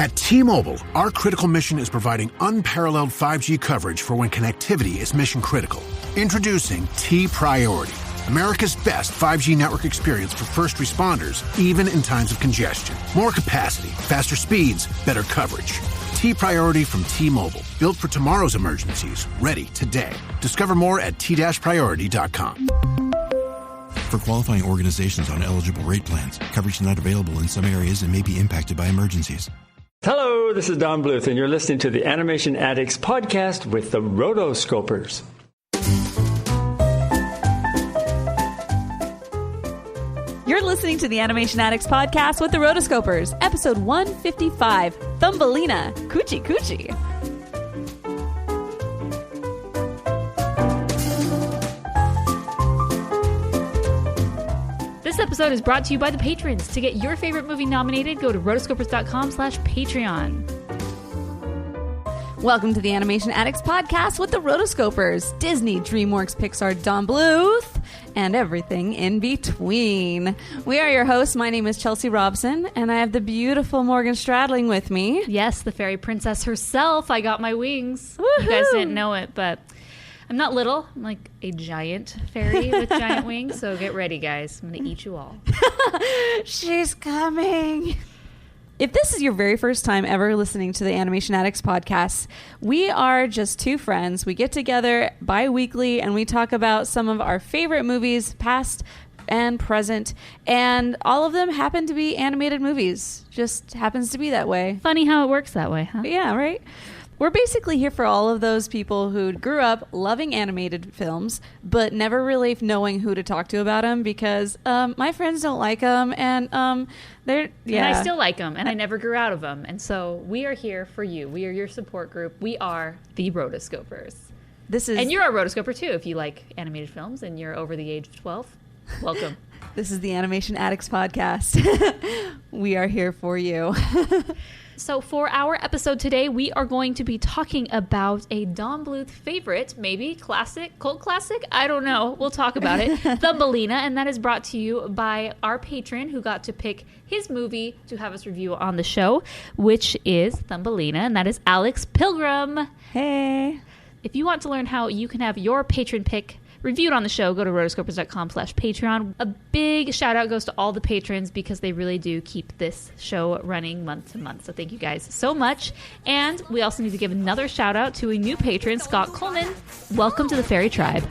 At T-Mobile, our critical mission is providing unparalleled 5G coverage for when connectivity is mission critical. Introducing T-Priority, America's best 5G network experience for first responders, even in times of congestion. More capacity, faster speeds, better coverage. T-Priority from T-Mobile, built for tomorrow's emergencies, ready today. Discover more at t-priority.com. For qualifying organizations on eligible rate plans, coverage not available in some areas and may be impacted by emergencies. Hello, this is Don Bluth, and you're listening to the Animation Addicts podcast with the Rotoscopers. You're listening to the Animation Addicts podcast with the Rotoscopers, episode 155, Thumbelina, Cuchi Cuchi. This episode is brought to you by the patrons. To get your favorite movie nominated, go to rotoscopers.com/Patreon. Welcome to the Animation Addicts podcast with the Rotoscopers, Disney, DreamWorks, Pixar, Don Bluth, and everything in between. We are your hosts. My name is Chelsea Robson, and I have the beautiful Morgan Stradling with me. Yes, the fairy princess herself. I got my wings. Woohoo! You guys didn't know it, but I'm not little. I'm like a giant fairy with giant wings, so get ready, guys. I'm going to eat you all. She's coming. If this is your very first time ever listening to the Animation Addicts podcast, we are just two friends. We get together bi-weekly and we talk about some of our favorite movies, past and present, and all of them happen to be animated movies. Just happens to be that way. Funny how it works that way, huh? Yeah, right? We're basically here for all of those people who grew up loving animated films, but never really knowing who to talk to about them because my friends don't like them, and they're yeah. And I still like them, and I never grew out of them. And so we are here for you. We are your support group. We are the Rotoscopers. And you're a Rotoscoper too, if you like animated films and you're over the age of 12. Welcome. This is the Animation Addicts podcast. We are here for you. So for our episode today, we are going to be talking about a Don Bluth favorite, maybe classic, cult classic, I don't know. We'll talk about it. Thumbelina, and that is brought to you by our patron who got to pick his movie to have us review on the show, which is Thumbelina, and that is Alex Pilgrim. Hey. If you want to learn how you can have your patron pick reviewed on the show, go to rotoscopers.com/Patreon. A big shout out goes to all the patrons because they really do keep this show running month to month. So thank you guys so much. And we also need to give another shout out to a new patron, Scott Coleman. Welcome to the Fairy Tribe.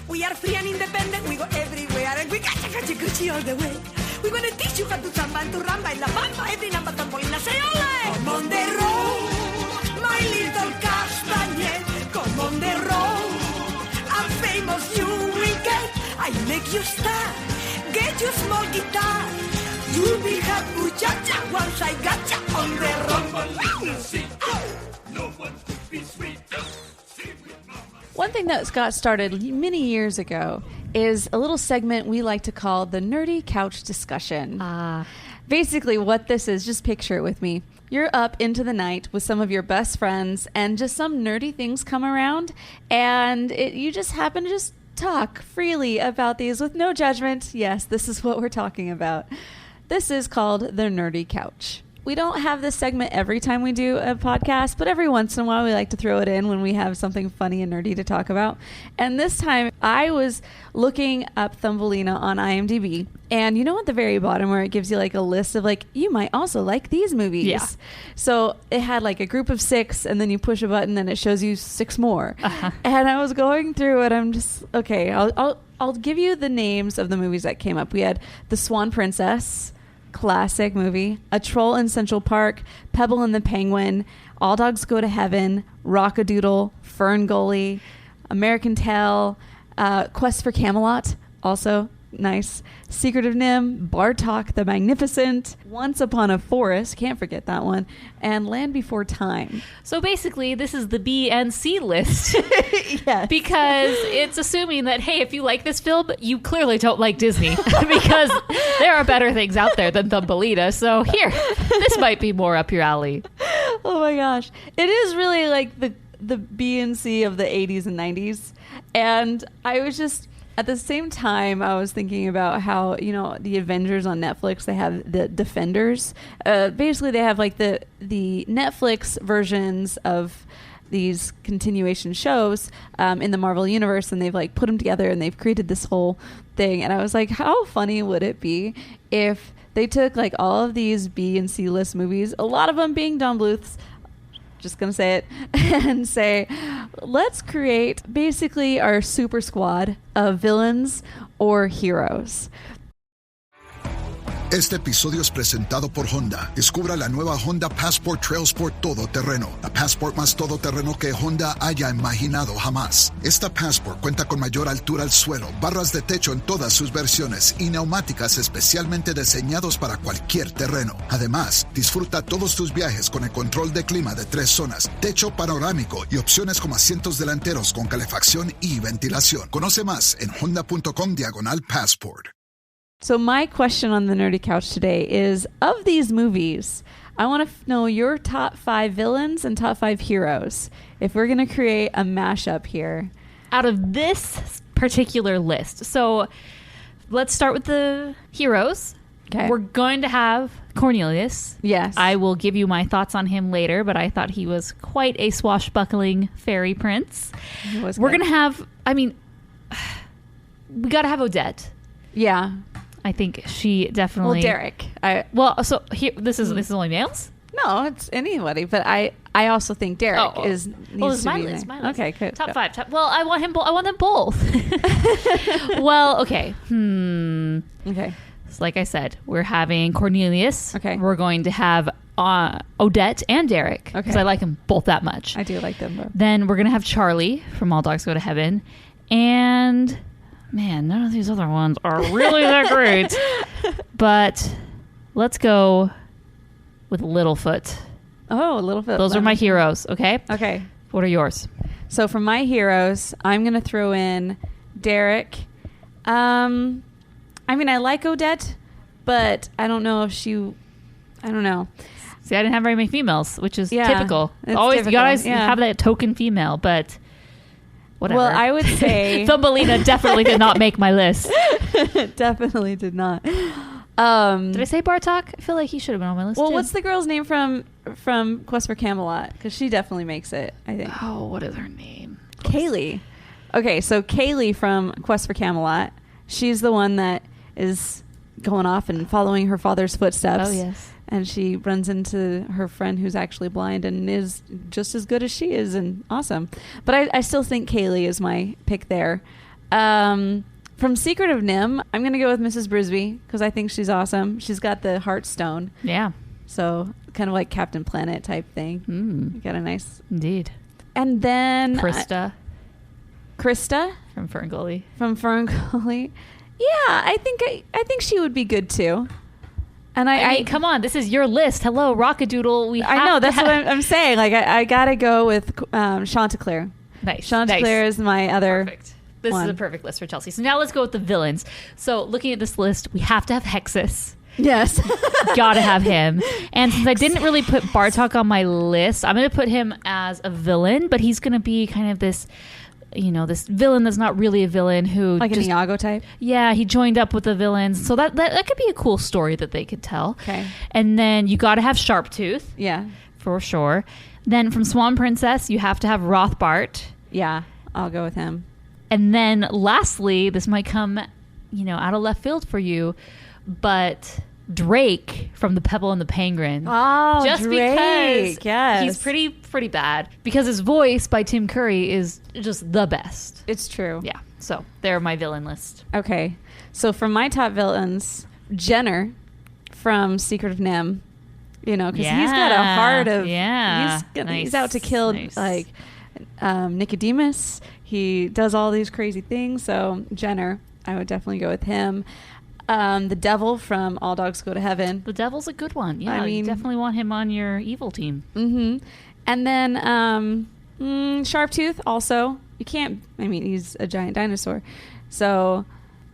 We are free and independent, we go everywhere, and we got Cuchi Cuchi all the way. We're gonna teach you how to samba and to ramba in la bamba, every number Thumbelina, say ole! Come on the road, my little castañet, come on the road. Famous you will get. I make you star. Get your small guitar. You'll be happy muchacha once I got ya on the run. One thing that Scott started many years ago is a little segment we like to call the Nerdy Couch Discussion. Basically what this is, just picture it with me. You're up into the night with some of your best friends and just some nerdy things come around and you just happen to just talk freely about these with no judgment. Yes, this is what we're talking about. This is called the Nerdy Couch. We don't have this segment every time we do a podcast, but every once in a while we like to throw it in when we have something funny and nerdy to talk about. And this time I was looking up Thumbelina on IMDb, and you know at the very bottom where it gives you like a list of like, you might also like these movies. Yeah. So it had like a group of 6, and then you push a button and it shows you 6 more. And I was going through it. I'm just, okay, I'll give you the names of the movies that came up. We had The Swan Princess, classic movie, A Troll in Central Park, Pebble and the Penguin, All Dogs Go to Heaven, Rock-a-Doodle, Fern Gully, American Tail, Quest for Camelot, also nice, Secret of Nim, Bartok the Magnificent, Once Upon a Forest, can't forget that one, and Land Before Time. So basically, this is the B and C list. Yes. Because it's assuming that, hey, if you like this film, you clearly don't like Disney. Because there are better things out there than Thumbelina. So here, this might be more up your alley. Oh my gosh. It is really like the B and C of the 80s and 90s. And I was just at the same time, I was thinking about how, the Avengers on Netflix, they have the Defenders. Basically, they have like the Netflix versions of these continuation shows in the Marvel universe, and they've like put them together and they've created this whole thing. And I was like, how funny would it be if they took like all of these B and C list movies, a lot of them being Don Bluth's, just gonna say it, and say, let's create basically our super squad of villains or heroes. Este episodio es presentado por Honda. Descubra la nueva Honda Passport Trail Sport Todoterreno. La Passport más todoterreno que Honda haya imaginado jamás. Esta Passport cuenta con mayor altura al suelo, barras de techo en todas sus versiones y neumáticas especialmente diseñados para cualquier terreno. Además, disfruta todos tus viajes con el control de clima de 3 zonas, techo panorámico y opciones como asientos delanteros con calefacción y ventilación. Conoce más en honda.com/passport. So my question on the Nerdy Couch today is, of these movies, I want to know your top 5 villains and top 5 heroes. If we're going to create a mashup here. Out of this particular list. So let's start with the heroes. Okay. We're going to have Cornelius. Yes. I will give you my thoughts on him later, but I thought he was quite a swashbuckling fairy prince. We're going to have, we got to have Odette. Yeah. I think she definitely. Well, Derek. This is only males? No, it's anybody. But I also think Derek is. It's my list. Okay, good. Top 5. Well, I want him. I want them both. Well, okay. Okay. So like I said, we're having Cornelius. Okay. We're going to have Odette and Derek because I like them both that much. I do like them both. Then we're gonna have Charlie from All Dogs Go to Heaven, and. Man, none of these other ones are really that great. But let's go with Littlefoot. Oh, Littlefoot. Those are my heroes, okay? Okay. What are yours? So for my heroes, I'm going to throw in Derek. I like Odette, but I don't know if I don't know. See, I didn't have very many females, which is typical. You always have that token female, but... Whatever. Well, I would say Thumbelina definitely did not make my list. Definitely did not. Did I say Bartok? I feel like he should have been on my list. Well, too. what's the girl's name from Quest for Camelot? Because she definitely makes it, I think. Oh, what is her name? Kaylee. Okay, so Kaylee from Quest for Camelot. She's the one that is going off and following her father's footsteps. Oh, yes. And she runs into her friend who's actually blind and is just as good as she is and awesome. But I still think Kaylee is my pick there. From Secret of Nim, I'm going to go with Mrs. Brisby because I think she's awesome. She's got the Heartstone. Yeah. So kind of like Captain Planet type thing. Got a nice... Indeed. And then... Krista. From Ferngully. Yeah, I think she would be good too. And I mean, come on, this is your list. Hello, Rockadoodle. I know, that's what I'm saying. Like, I gotta go with Chanticleer. Nice. Chanticleer is my other. Perfect. This is a perfect list for Chelsea. So now let's go with the villains. So looking at this list, we have to have Hexus. Yes. Gotta have him. And since I didn't really put Bartok on my list, I'm gonna put him as a villain, but he's gonna be kind of this. This villain that's not really a villain who... Like an Iago type? Yeah, he joined up with the villains. So that could be a cool story that they could tell. Okay. And then you got to have Sharptooth. Yeah. For sure. Then from Swan Princess, you have to have Rothbart. Yeah, I'll go with him. And then lastly, this might come, out of left field for you, but... Drake from The Pebble and the Penguin. Oh, just Drake, because yes. He's pretty bad. Because his voice by Tim Curry is just the best. It's true. Yeah. So they're my villain list. Okay. So for my top villains, Jenner from Secret of Nim. Because he's got a heart of... Yeah. He's out to kill, Nicodemus. He does all these crazy things. So Jenner, I would definitely go with him. The Devil from All Dogs Go to Heaven. The Devil's a good one. Yeah, you definitely want him on your evil team. Mm-hmm. And then Sharptooth also. You can't... he's a giant dinosaur. So,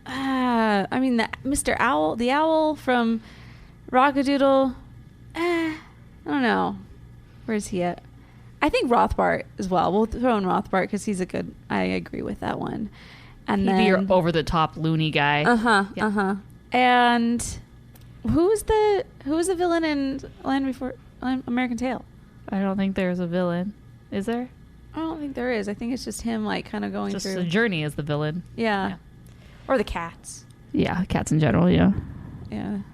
Mr. Owl, the owl from Rockadoodle, I don't know. Where's he at? I think Rothbart as well. We'll throw in Rothbart because he's a good... I agree with that one. And He'd then be your over-the-top loony guy. And who's the villain in American Tail? I don't think there's a villain. Is there? I don't think there is. I think it's just him, like, kind of going Just through. the journey as the villain. Yeah. Or the cats. Yeah, cats in general, yeah.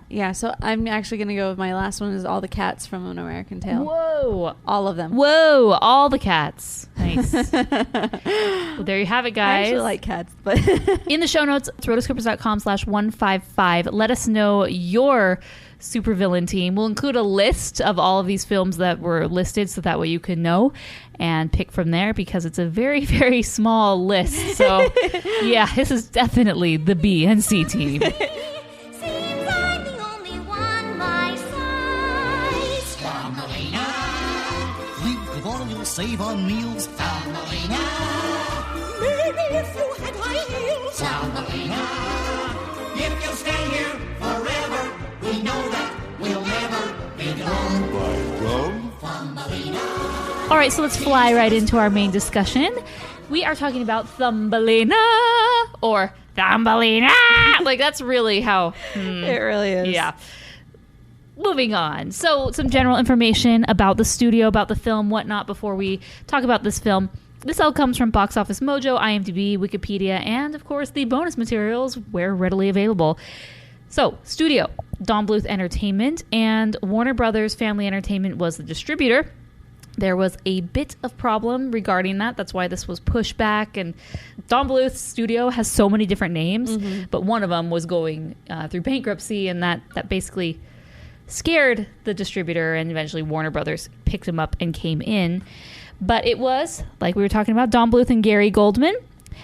Yeah, so I'm actually going to go with my last one is all the cats from An American Tail. Whoa. All of them. Whoa, all the cats. Nice. Well, there you have it, guys. I actually like cats, but... In the show notes, it's rotoscopers.com/155. Let us know your supervillain team. We'll include a list of all of these films that were listed so that way you can know and pick from there because it's a very, very small list. So, yeah, this is definitely the B and C team. Save on meals. Thumbelina. Maybe if you had high heels. Thumbelina. If you'll stay here forever, we know that we'll never be gone. By gum. Thumbelina. All right, so let's fly right into our main discussion. We are talking about Thumbelina or Thumbelina. Like, that's really how... It really is. Yeah. Moving on. So some general information about the studio, about the film, whatnot, before we talk about this film. This all comes from Box Office Mojo, IMDb, Wikipedia, and, of course, the bonus materials where readily available. So, studio, Don Bluth Entertainment, and Warner Brothers Family Entertainment was the distributor. There was a bit of problem regarding that. That's why this was pushed back. And Don Bluth's studio has so many different names, but one of them was going through bankruptcy, and that basically... scared the distributor, and eventually Warner Brothers picked him up and came in. But it was, like we were talking about, Don Bluth and Gary Goldman.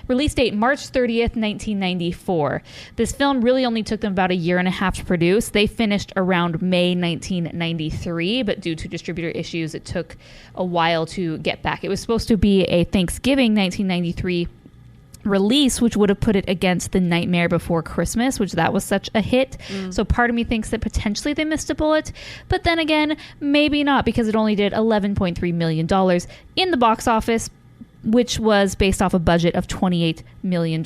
Release date March 30th, 1994. This film really only took them about a year and a half to produce. They finished around May 1993, but due to distributor issues, it took a while to get back. It was supposed to be a Thanksgiving 1993 release, which would have put it against The Nightmare Before Christmas, which that was such a hit. So part of me thinks that potentially they missed a bullet, but then again, maybe not, because it only did $11.3 million in the box office, which was based off a budget of $28 million.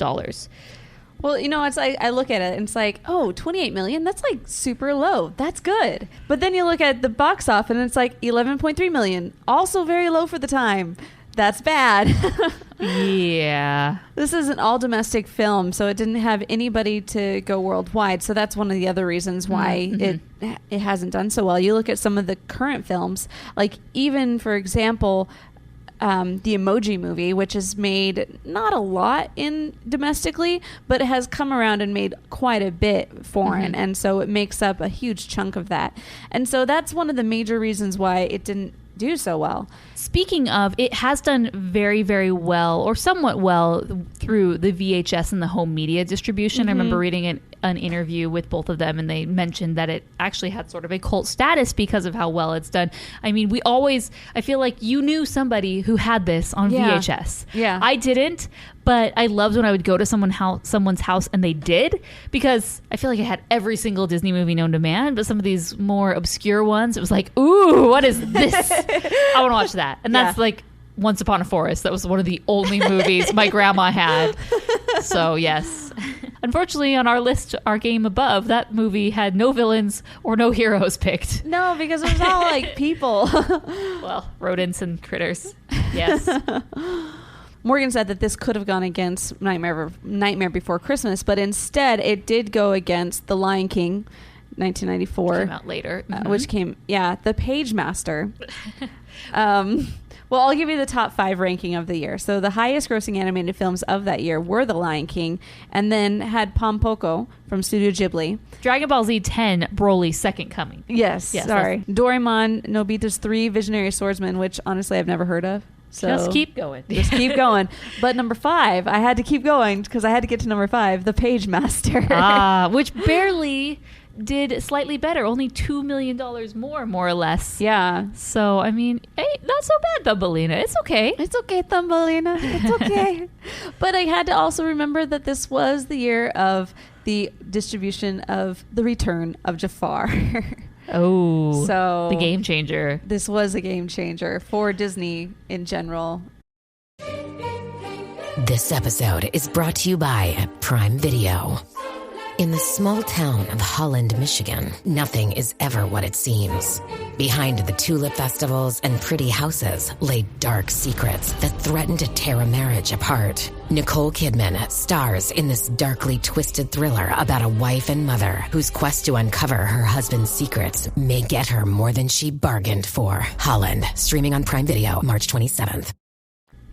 Well, you know, it's like I look at it and it's like, oh, 28 million, that's like super low. That's good. But then you look at the box office and it's like 11.3 million, also very low for the time. That's bad. Yeah. This is an all domestic film, so it didn't have anybody to go worldwide. So that's one of the other reasons why it hasn't done so well. You look at some of the current films, like even, for example, the Emoji Movie, which has made not a lot in domestically, but it has come around and made quite a bit foreign. And so it makes up a huge chunk of that. And so that's one of the major reasons why it didn't do so well. Speaking of, it has done very, very well, or somewhat well, through the VHS and the home media distribution. I remember reading an interview with both of them, and they mentioned that it actually had sort of a cult status because of how well it's done. I mean, I feel like you knew somebody who had this on VHS. Yeah. I didn't, but I loved when I would go to someone's house and they did, because I feel like I had every single Disney movie known to man, but some of these more obscure ones, it was like, ooh, what is this? I want to watch that. And that's like Once Upon a Forest. That was one of the only movies my grandma had. So, yes. Unfortunately, on our list, our game above, that movie had no villains or no heroes picked. No, because it was all like people. Well, rodents and critters. Yes. Morgan said that this could have gone against Nightmare Before Christmas, but instead it did go against The Lion King, 1994. Came out later. Which came, The Page Master. Well, I'll give you the top 5 ranking of the year. So the highest grossing animated films of that year were The Lion King, and then had Pompoko from Studio Ghibli. Dragon Ball Z 10, Broly's Second Coming. Yes, sorry. Doraemon, Nobita's 3 Visionary Swordsman, which honestly I've never heard of. So just keep going. Just keep going. But number 5, I had to keep going because I had to get to number 5, The Page Master. Which barely did slightly better, only $2 million more or less. Yeah. So, I mean, hey, not so bad, Thumbelina. It's okay. It's okay, Thumbelina. It's okay. But I had to also remember that this was the year of the distribution of The Return of Jafar. Oh, so the game changer. This was a game changer for Disney in general. This episode is brought to you by Prime Video. In the small town of Holland, Michigan, nothing is ever what it seems. Behind the tulip festivals and pretty houses lay dark secrets that threaten to tear a marriage apart. Nicole Kidman stars in this darkly twisted thriller about a wife and mother whose quest to uncover her husband's secrets may get her more than she bargained for. Holland, streaming on Prime Video, March 27th.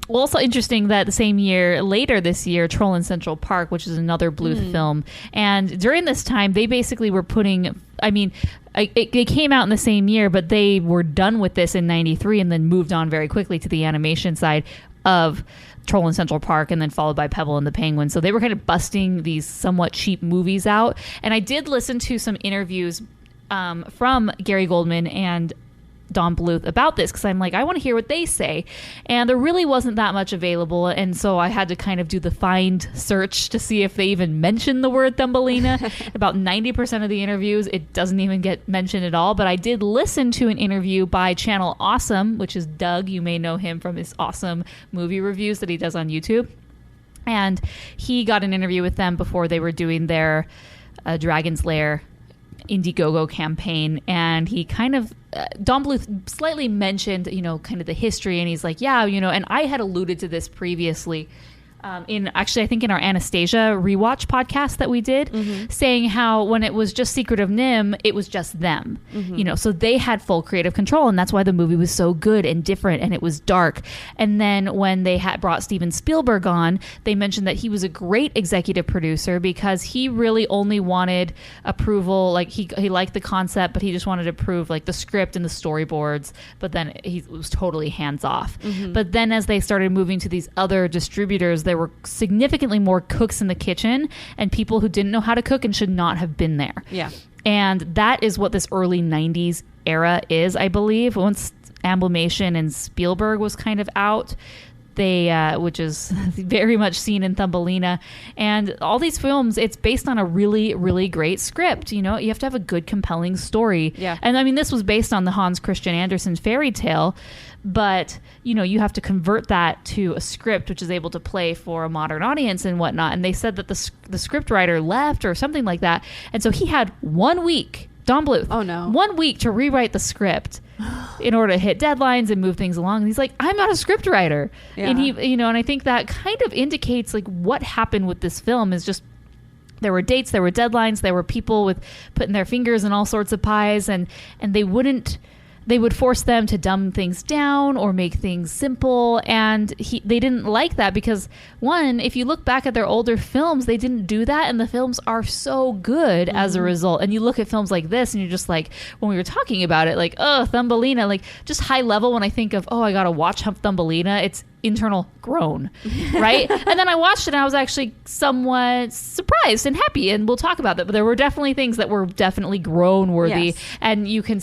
Well, also interesting that the same year, later this year, Troll in Central Park, which is another Bluth film. And during this time, they basically were putting, it came out in the same year, but they were done with this in 93 and then moved on very quickly to the animation side of Troll in Central Park, and then followed by Pebble and the Penguin. So they were kind of busting these somewhat cheap movies out. And I did listen to some interviews from Gary Goldman and Don Bluth about this, because I'm like, I want to hear what they say. And there really wasn't that much available, and so I had to kind of do the find search to see if they even mentioned the word Thumbelina. About 90% of the interviews, it doesn't even get mentioned at all. But I did listen to an interview by Channel Awesome, which is Doug. You may know him from his awesome movie reviews that he does on YouTube. And he got an interview with them before they were doing their Dragon's Lair Indiegogo campaign, and he kind of Don Bluth slightly mentioned, kind of the history, and he's like, and I had alluded to this previously I think in our Anastasia rewatch podcast that we did, saying how when it was just Secret of NIMH, it was just them, so they had full creative control, and that's why the movie was so good and different, and it was dark. And then when they had brought Steven Spielberg on, they mentioned that he was a great executive producer because he really only wanted approval, like he liked the concept, but he just wanted to approve like the script and the storyboards, but then he was totally hands off. But then as they started moving to these other distributors, there were significantly more cooks in the kitchen and people who didn't know how to cook and should not have been there. Yeah. And that is what this early 90s era is, I believe. Once Amblimation and Spielberg was kind of out, they which is very much seen in Thumbelina. And all these films, it's based on a really, really great script. You have to have a good, compelling story. Yeah. And I mean, this was based on the Hans Christian Andersen fairy tale, but you have to convert that to a script which is able to play for a modern audience and whatnot. And they said that the script writer left or something like that, and so he had 1 week, Don Bluth, 1 week to rewrite the script in order to hit deadlines and move things along. And he's like, I'm not a script writer. Yeah. And he, and I think that kind of indicates like what happened with this film is just, there were dates, there were deadlines, there were people with putting their fingers in all sorts of pies, and they would force them to dumb things down or make things simple, and they didn't like that because, one, if you look back at their older films, they didn't do that, and the films are so good as a result. And you look at films like this, and you're just like, when we were talking about it, like, oh, Thumbelina, like, just high level, when I think of, I gotta watch Thumbelina, it's internal groan, right? And then I watched it and I was actually somewhat surprised and happy, and we'll talk about that. But there were definitely things that were definitely groan worthy, and you can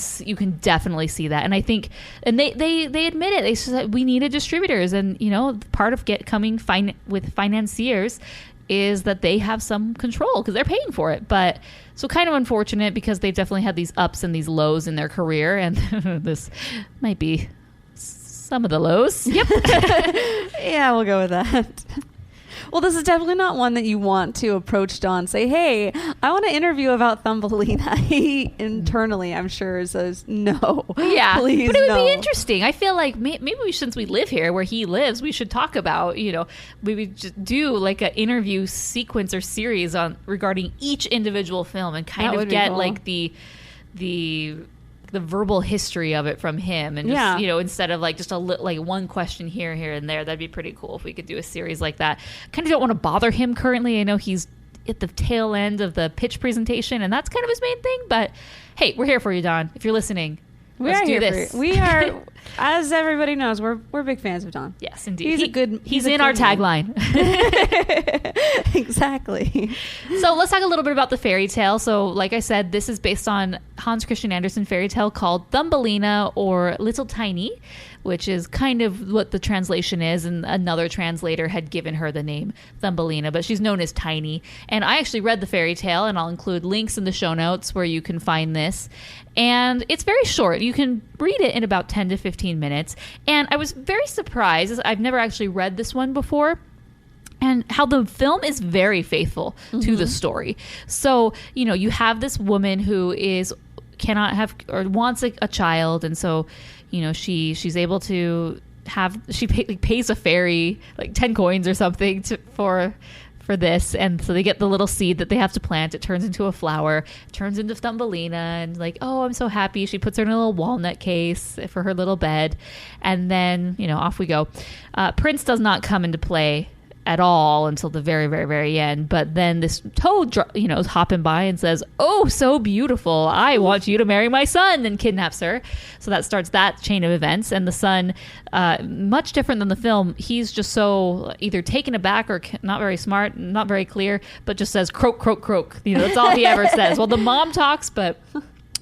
definitely see that. And I think, and they admit it. They said we needed distributors, and part of coming with financiers is that they have some control because they're paying for it. But so kind of unfortunate because they've definitely had these ups and these lows in their career, and this might be some of the lows. Yep. Yeah, we'll go with that. Well, this is definitely not one that you want to approach Don, say, hey, I want to interview about Thumbelina. He internally, I'm sure, says, no. Yeah, please, but it would be interesting. I feel like maybe since we live here where he lives, we should talk about, maybe just do like an interview sequence or series regarding each individual film and kind of get cool. Like the verbal history of it from him, and just, instead of like just like one question here and there. That'd be pretty cool if we could do a series like that. Kind of don't want to bother him currently. I know he's at the tail end of the pitch presentation, and that's kind of his main thing, but hey, we're here for you, Don. If you're listening, let's do this. We are, as everybody knows, we're big fans of Don. Yes, indeed. He's in our tagline. Exactly. So let's talk a little bit about the fairy tale. So like I said, this is based on Hans Christian Andersen fairy tale called Thumbelina, or Little Tiny, which is kind of what the translation is, and another translator had given her the name Thumbelina, but she's known as Tiny. And I actually read the fairy tale, and I'll include links in the show notes where you can find this. And it's very short. You can read it in about 10 to 15 minutes. And I was very surprised. I've never actually read this one before. and how the film is very faithful to the story. So, you know, you have this woman who cannot have or wants a child, and so, you know, she's able to have, she pays a fairy like 10 coins or something for this, and so they get the little seed that they have to plant. It turns into a flower, turns into Thumbelina, and like, oh, I'm so happy. She puts her in a little walnut case for her little bed, and then, you know, off we go. Prince does not come into play at all until the very, very, very end. But then this toad, you know, is hopping by and says, "Oh, so beautiful! I want you to marry my son," and kidnaps her. So that starts that chain of events. And the son, much different than the film, he's just so either taken aback or not very smart, not very clear, but just says "croak, croak, croak." You know, that's all he ever says. Well, the mom talks, but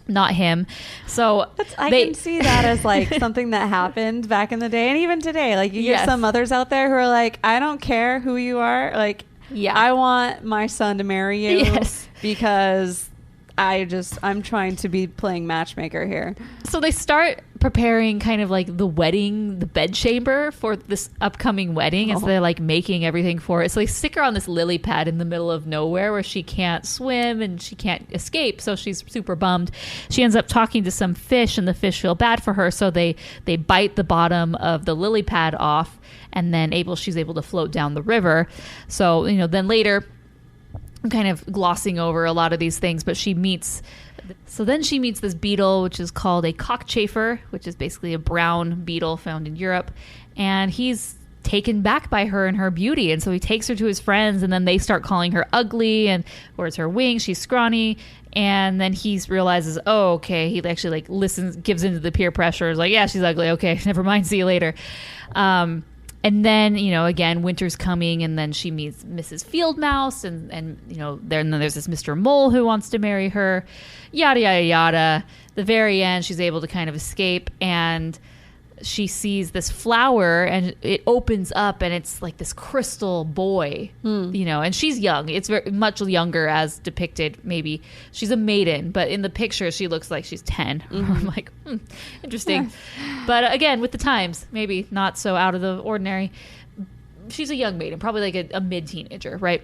not him. So I can see that as like something that happened back in the day, and even today. Like you get some mothers out there who are like, I don't care who you are. Like, I want my son to marry you because I'm trying to be playing matchmaker here. So they start preparing kind of like the wedding, the bedchamber for this upcoming wedding as they're like making everything for it. So they stick her on this lily pad in the middle of nowhere where she can't swim and she can't escape. So she's super bummed. She ends up talking to some fish, and the fish feel bad for her. So they bite the bottom of the lily pad off, and then she's able to float down the river. So, you know, then later, I'm kind of glossing over a lot of these things, but she meets this beetle, which is called a cockchafer, which is basically a brown beetle found in Europe. And he's taken back by her and her beauty. And so he takes her to his friends, and then they start calling her ugly, and where's her wings? She's scrawny. And then he realizes, oh, okay. He actually like listens, gives into the peer pressure. Is like, yeah, she's ugly. Okay, never mind. See you later. And then, you know, again, winter's coming, and then she meets Mrs. Field Mouse, and you know, then there's this Mr. Mole who wants to marry her, yada, yada, yada. The very end, she's able to kind of escape, and she sees this flower, and it opens up, and it's like this crystal boy, you know, and she's young. It's very much younger as depicted. Maybe she's a maiden, but in the picture, she looks like she's 10. I'm like, interesting. Yeah. But again, with the times, maybe not so out of the ordinary. She's a young maiden, probably like a mid-teenager, right?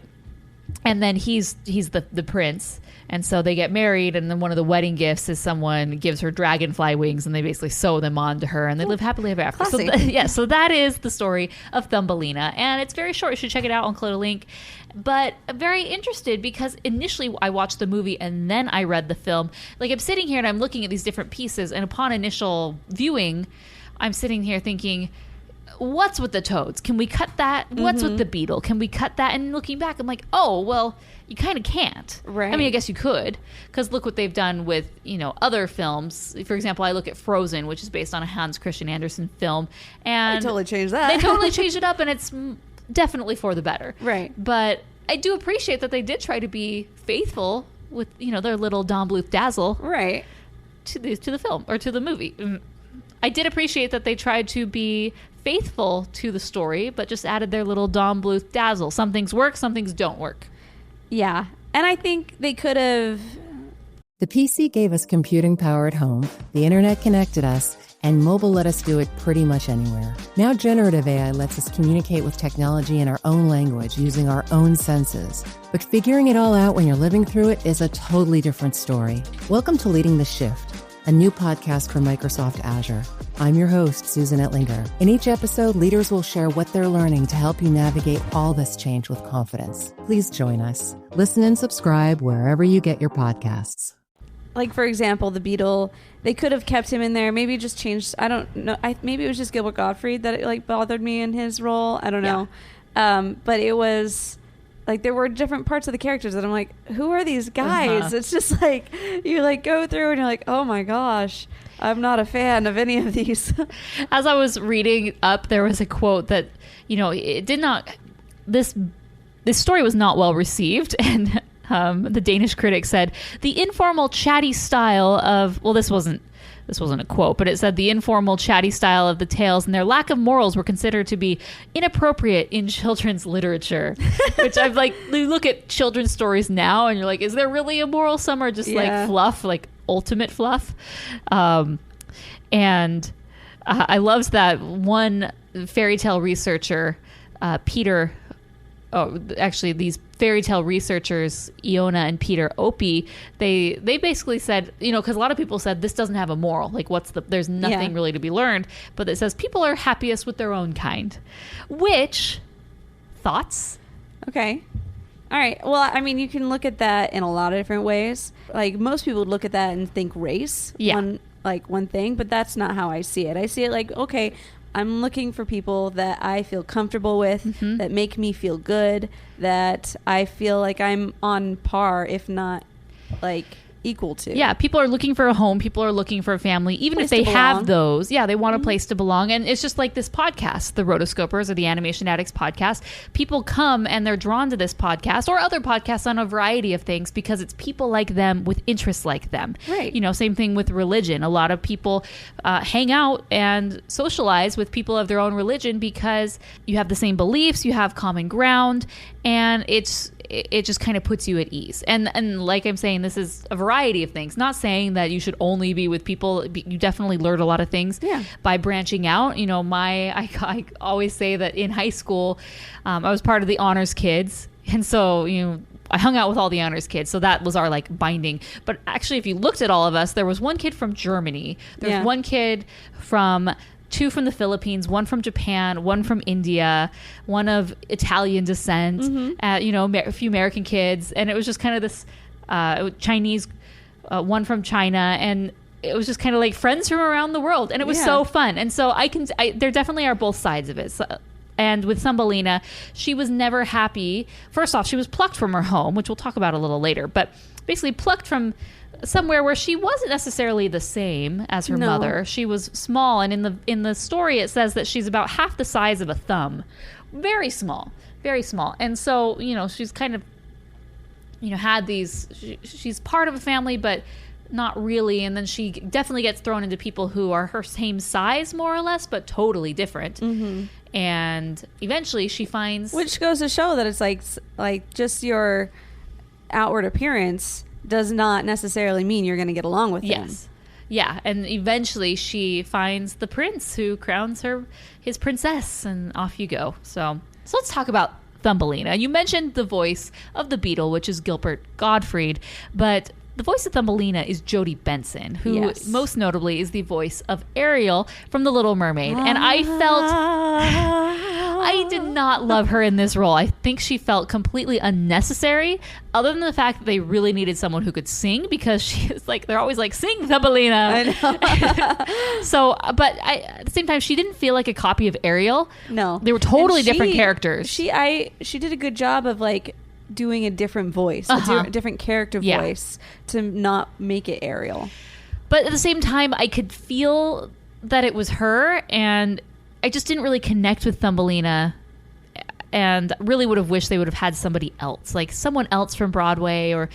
And then he's the prince. And so they get married, and then one of the wedding gifts is someone gives her dragonfly wings, and they basically sew them onto her, and they live happily ever after. So so that is the story of Thumbelina, and it's very short. You should check it out. I'll include a link. But I'm very interested because initially I watched the movie and then I read the film. Like, I'm sitting here and I'm looking at these different pieces, and upon initial viewing, I'm sitting here thinking, what's with the toads? Can we cut that? What's with the beetle? Can we cut that? And looking back, I'm like, oh, well, you kind of can't. Right. I mean, I guess you could, because look what they've done with, you know, other films. For example, I look at Frozen, which is based on a Hans Christian Andersen film. And they totally changed that. They totally changed it up, and it's definitely for the better. Right. But I do appreciate that they did try to be faithful with, you know, their little Don Bluth dazzle. Right. To the film, or to the movie. I did appreciate that they tried to be faithful to the story, but just added their little Don Bluth dazzle. Some things work, some things don't work. Yeah. And I think they could have... The PC gave us computing power at home, the internet connected us, and mobile let us do it pretty much anywhere. Now generative AI lets us communicate with technology in our own language using our own senses. But figuring it all out when you're living through it is a totally different story. Welcome to Leading the Shift, a new podcast from Microsoft Azure. I'm your host, Susan Ettlinger. In each episode, leaders will share what they're learning to help you navigate all this change with confidence. Please join us. Listen and subscribe wherever you get your podcasts. Like, for example, the beetle, they could have kept him in there, maybe just changed, I don't know, maybe it was just Gilbert Gottfried that it, like, bothered me in his role. I don't know. But it was... like, there were different parts of the characters that I'm like, who are these guys? It's just like, you like go through and you're like, oh my gosh, I'm not a fan of any of these. As I was reading up, there was a quote that, you know, it did not, this story was not well received. And the Danish critic said, the informal chatty style of, well, this wasn't a quote, but it said the informal, chatty style of the tales and their lack of morals were considered to be inappropriate in children's literature. Which I've like, you look at children's stories now and you're like, is there really a moral? Some are just like fluff, like ultimate fluff. And I loved that one fairy tale researcher, Peter actually these fairy tale researchers, Iona and Peter Opie, they basically said, because a lot of people said this doesn't have a moral. Like, there's nothing really to be learned. But it says people are happiest with their own kind. Which, thoughts? Okay. All right. Well, I mean, you can look at that in a lot of different ways. Like, most people would look at that and think race. Yeah. One thing, but that's not how I see it. I see it like, okay, I'm looking for people that I feel comfortable with, that make me feel good, that I feel like I'm on par, if not like equal to. Yeah, people are looking for a home. People are looking for a family. Even if they have those, they want a place to belong. And it's just like this podcast, the Rotoscopers or the Animation Addicts podcast. People come and they're drawn to this podcast or other podcasts on a variety of things because it's people like them with interests like them. Right. Same thing with religion. A lot of people hang out and socialize with people of their own religion because you have the same beliefs, you have common ground, and it just kind of puts you at ease. And like I'm saying, this is a variety of things. Not saying that you should only be with people. You definitely learn a lot of things by branching out. I always say that in high school, I was part of the honors kids. And so, I hung out with all the honors kids. So that was our like binding. But actually, if you looked at all of us, there was one kid from Germany. There's one kid from... 2 from the Philippines, 1 from Japan, 1 from India, 1 of Italian descent, a few American kids. And it was just kind of this Chinese, 1 from China. And it was just kind of like friends from around the world. And it was so fun. And so there definitely are both sides of it. So, and with Thumbelina, she was never happy. First off, she was plucked from her home, which we'll talk about a little later, but basically plucked from somewhere where she wasn't necessarily the same as her mother. She was small, and in the story it says that she's about half the size of a thumb. Very small. And so, she's kind of had these she's part of a family but not really, and then she definitely gets thrown into people who are her same size more or less but totally different. And eventually she finds, which goes to show that it's like just your outward appearance does not necessarily mean you're going to get along with him. Yeah, and eventually she finds the prince who crowns her his princess, and off you go. So let's talk about Thumbelina. You mentioned the voice of the beetle, which is Gilbert Gottfried, but the voice of Thumbelina is Jody Benson, who most notably is the voice of Ariel from The Little Mermaid. And I did not love her in this role. I think she felt completely unnecessary, other than the fact that they really needed someone who could sing, because she is like, they're always like, sing Thumbelina. So, but at the same time, she didn't feel like a copy of Ariel. No. They were totally different characters. She did a good job of like doing a different voice, a different character voice to not make it Ariel. But at the same time, I could feel that it was her, and I just didn't really connect with Thumbelina, and really would have wished they would have had somebody else, like someone else from Broadway, or,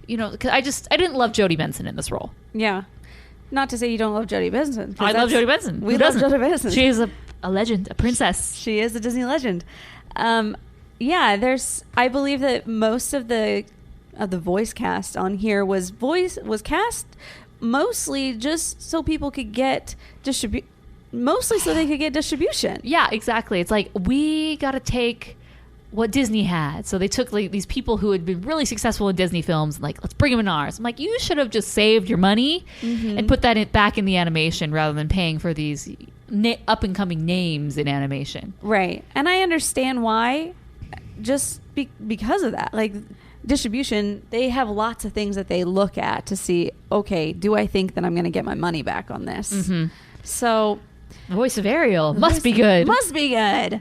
because I didn't love Jody Benson in this role. Yeah. Not to say you don't love Jody Benson. I love Jody Benson. We love Jody Benson. She is a legend, a princess. She is a Disney legend. I believe that most of the voice cast on here was cast mostly just so people could get mostly so they could get distribution. Yeah, exactly. It's like, we got to take what Disney had. So they took like these people who had been really successful in Disney films, and like, let's bring them in ours. I'm like, you should have just saved your money and put that back in the animation rather than paying for these up and coming names in animation. Right. And I understand why, just because of that. Like, distribution, they have lots of things that they look at to see, okay, do I think that I'm going to get my money back on this? So the voice of Ariel must be good. Must be good.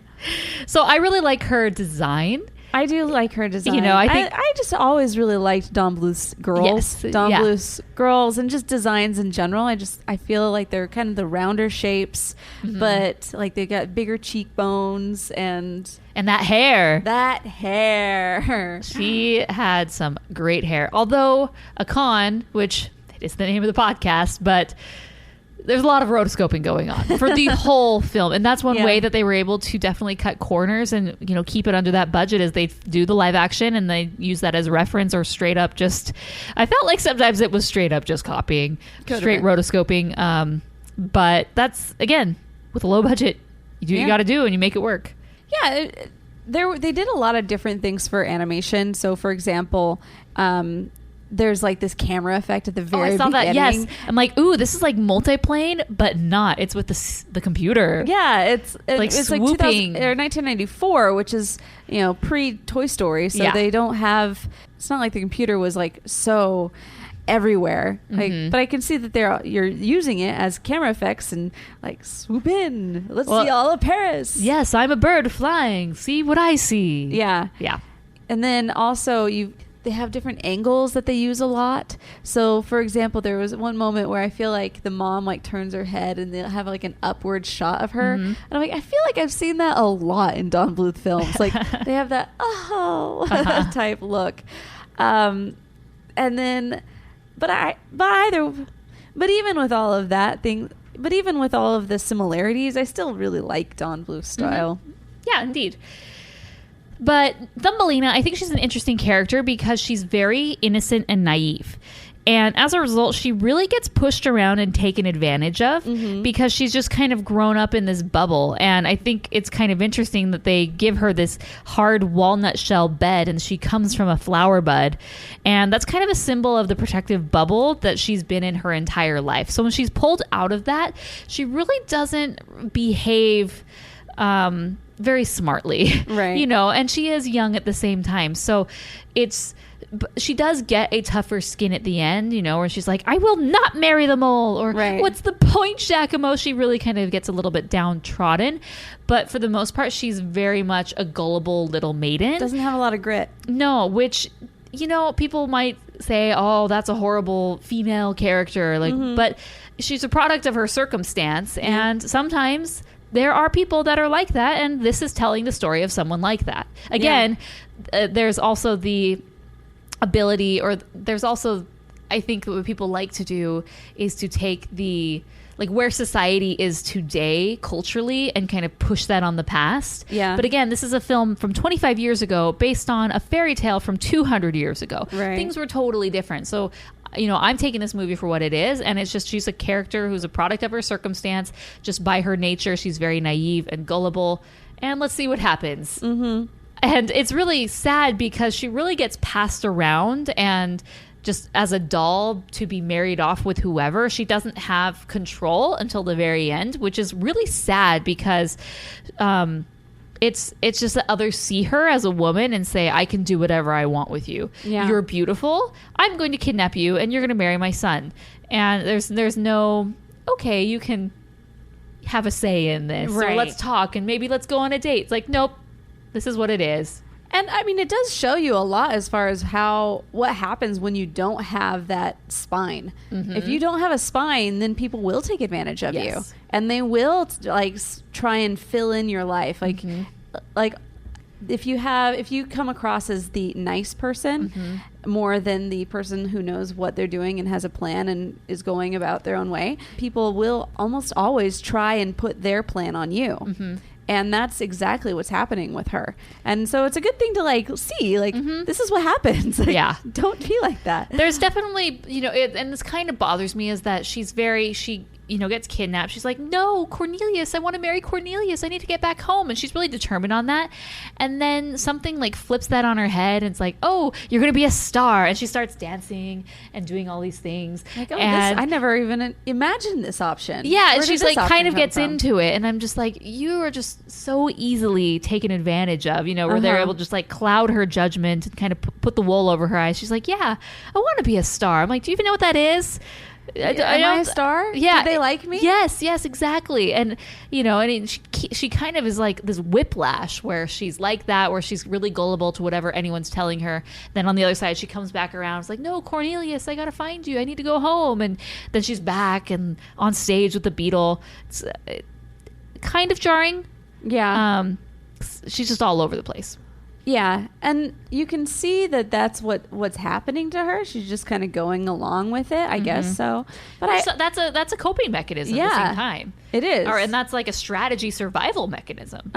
So I really like her design. I do like her design. I just always really liked Don Bluth's girls. Bluth's girls, and just designs in general. I feel like they're kind of the rounder shapes, but like they got bigger cheekbones and that hair. She had some great hair. Although a con, which is the name of the podcast, but there's a lot of rotoscoping going on for the whole film, and that's one way that they were able to definitely cut corners and keep it under that budget, as they do the live action and they use that as reference, or straight up just, I felt like sometimes it was straight up just copying, straight rotoscoping, but that's, again, with a low budget, you do what you got to do and you make it work. Yeah, they did a lot of different things for animation. So, for example, there's like this camera effect at the very beginning. I saw that. Yes, I'm like, ooh, this is like multiplane, but not. It's with the computer. Yeah, it's like swooping. Like 1994, which is pre Toy Story, so they don't have. It's not like the computer was like so everywhere. Like, but I can see that you're using it as camera effects and like swoop in. Let's see all of Paris. Yes, I'm a bird flying. See what I see. Yeah. And then also they have different angles that they use a lot. So, for example, there was one moment where I feel like the mom like turns her head and they'll have like an upward shot of her. And I'm like, I feel like I've seen that a lot in Don Bluth films. Like they have that type look. And then, but even with all of that thing, but even with all of the similarities, I still really like Don Bluth's style. Yeah, indeed. But Thumbelina, I think she's an interesting character because she's very innocent and naive. And as a result, she really gets pushed around and taken advantage of because she's just kind of grown up in this bubble. And I think it's kind of interesting that they give her this hard walnut shell bed and she comes from a flower bud. And that's kind of a symbol of the protective bubble that she's been in her entire life. So when she's pulled out of that, she really doesn't behave very smartly, right? And she is young at the same time. So she does get a tougher skin at the end, where she's like, I will not marry the mole, or what's the point, Giacomo? She really kind of gets a little bit downtrodden. But for the most part, she's very much a gullible little maiden. Doesn't have a lot of grit. No, which, people might say, oh, that's a horrible female character. But she's a product of her circumstance. And sometimes there are people that are like that, and this is telling the story of someone like that. Again, there's also the ability, or there's also, I think what people like to do is to take the, like, where society is today culturally and kind of push that on the past. Yeah. But again, this is a film from 25 years ago based on a fairy tale from 200 years ago. Right. Things were totally different. So, I'm taking this movie for what it is, and it's just she's a character who's a product of her circumstance. Just by her nature, she's very naive and gullible, and let's see what happens. And it's really sad because she really gets passed around and just as a doll to be married off with whoever. She doesn't have control until the very end, which is really sad because it's just that others see her as a woman and say, I can do whatever I want with you. Yeah. You're beautiful. I'm going to kidnap you and you're going to marry my son. And there's no, okay, you can have a say in this. Right. So let's talk and maybe let's go on a date. It's like, nope, this is what it is. And I mean, it does show you a lot as far as what happens when you don't have that spine. If you don't have a spine, then people will take advantage of you, and they will try and fill in your life. Like if you come across as the nice person more than the person who knows what they're doing and has a plan and is going about their own way, people will almost always try and put their plan on you. And that's exactly what's happening with her. And so it's a good thing to see, this is what happens. Don't be like that. There's definitely, and this kind of bothers me is that she gets kidnapped. She's like, no, Cornelius, I want to marry Cornelius. I need to get back home. And she's really determined on that. And then something flips that on her head. And it's like, oh, you're going to be a star. And she starts dancing and doing all these things. I never even imagined this option. Yeah. And she's kind of gets into it. And I'm just like, you are just so easily taken advantage of, where they're able to just cloud her judgment and kind of put the wool over her eyes. She's like, yeah, I want to be a star. I'm like, do you even know what that is? Am I a star? Yeah. Do they like me? Yes, exactly. And, she kind of is like this whiplash where she's like that, where she's really gullible to whatever anyone's telling her. Then on the other side, she comes back around. It's like, no, Cornelius, I got to find you. I need to go home. And then she's back and on stage with the Beatle. It's kind of jarring. Yeah. She's just all over the place. Yeah, and you can see that that's what's happening to her. She's just kind of going along with it, I guess so. But that's a coping mechanism at the same time. It is. And that's like a strategy survival mechanism.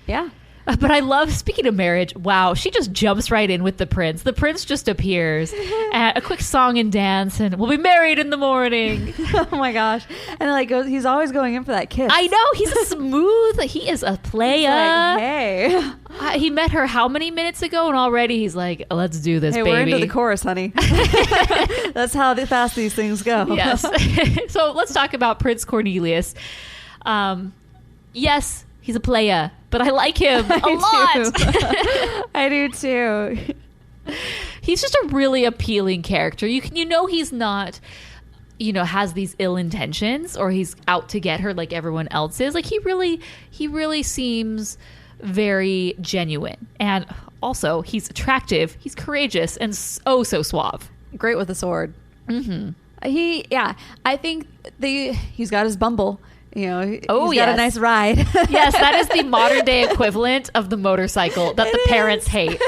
Yeah. But I love, speaking of marriage, wow, she just jumps right in with the prince. The prince just appears, a quick song and dance, and we'll be married in the morning. Oh my gosh. And he's always going in for that kiss. I know, he is a player. He's like, hey, He met her how many minutes ago, and already he's like, let's do this, Hey, baby. we're into the chorus, honey. That's how fast these things go. Yes. So let's talk about Prince Cornelius. Yes, he's a playa, but I like him a lot. I do too. He's just a really appealing character. You know he's not, has these ill intentions or he's out to get her like everyone else is. Like he really seems very genuine. And also he's attractive, he's courageous, and so suave. Great with a sword. Mm-hmm. I think he's got his Bumble. He's got a nice ride. Yes, that is the modern day equivalent of the motorcycle that the parents hate.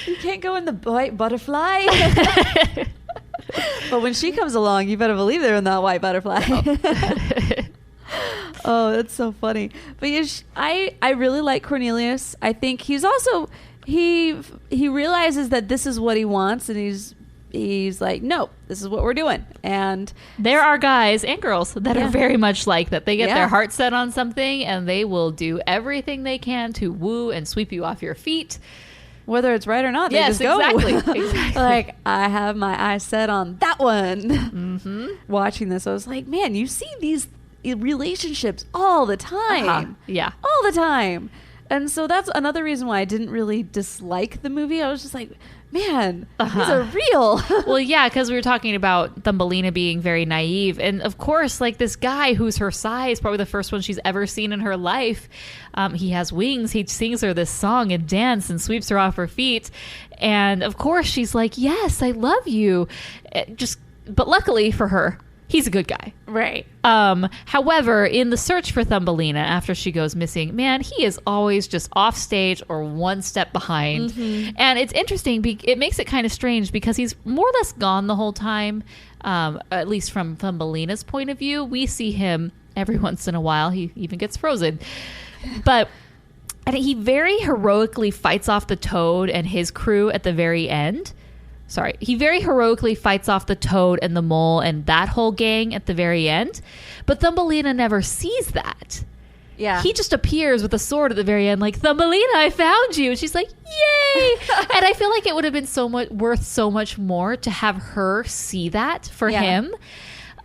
You can't go in the white butterfly. But when she comes along, you better believe they're in that white butterfly. Oh, that's so funny. But I really like Cornelius. I think he's also he realizes that this is what he wants, and he's like, no, this is what we're doing. And there are guys and girls that are very much like that. They get their heart set on something, and they will do everything they can to woo and sweep you off your feet. Whether it's right or not, they just go. Exactly. Like, I have my eyes set on that one. Mm-hmm. Watching this, I was like, man, you see these relationships all the time. Yeah. All the time. And so that's another reason why I didn't really dislike the movie. I was just like, man, these are real. Well, yeah, because we were talking about Thumbelina being very naive. And of course, like this guy who's her size, probably the first one she's ever seen in her life. He has wings. He sings her this song and dance and sweeps her off her feet. And of course, she's like, yes, I love you. But luckily for her, he's a good guy. Right. However, in the search for Thumbelina, after she goes missing, man, he is always just off stage or one step behind. Mm-hmm. And it's interesting. It makes it kind of strange because he's more or less gone the whole time, at least from Thumbelina's point of view. We see him every once in a while. He even gets frozen. But he very heroically fights off the Toad and his crew at the very end. He very heroically fights off the Toad and the Mole and that whole gang at the very end. But Thumbelina never sees that. Yeah. He just appears with a sword at the very end like, Thumbelina, I found you. And she's like, yay. And I feel like it would have been worth so much more to have her see that for him,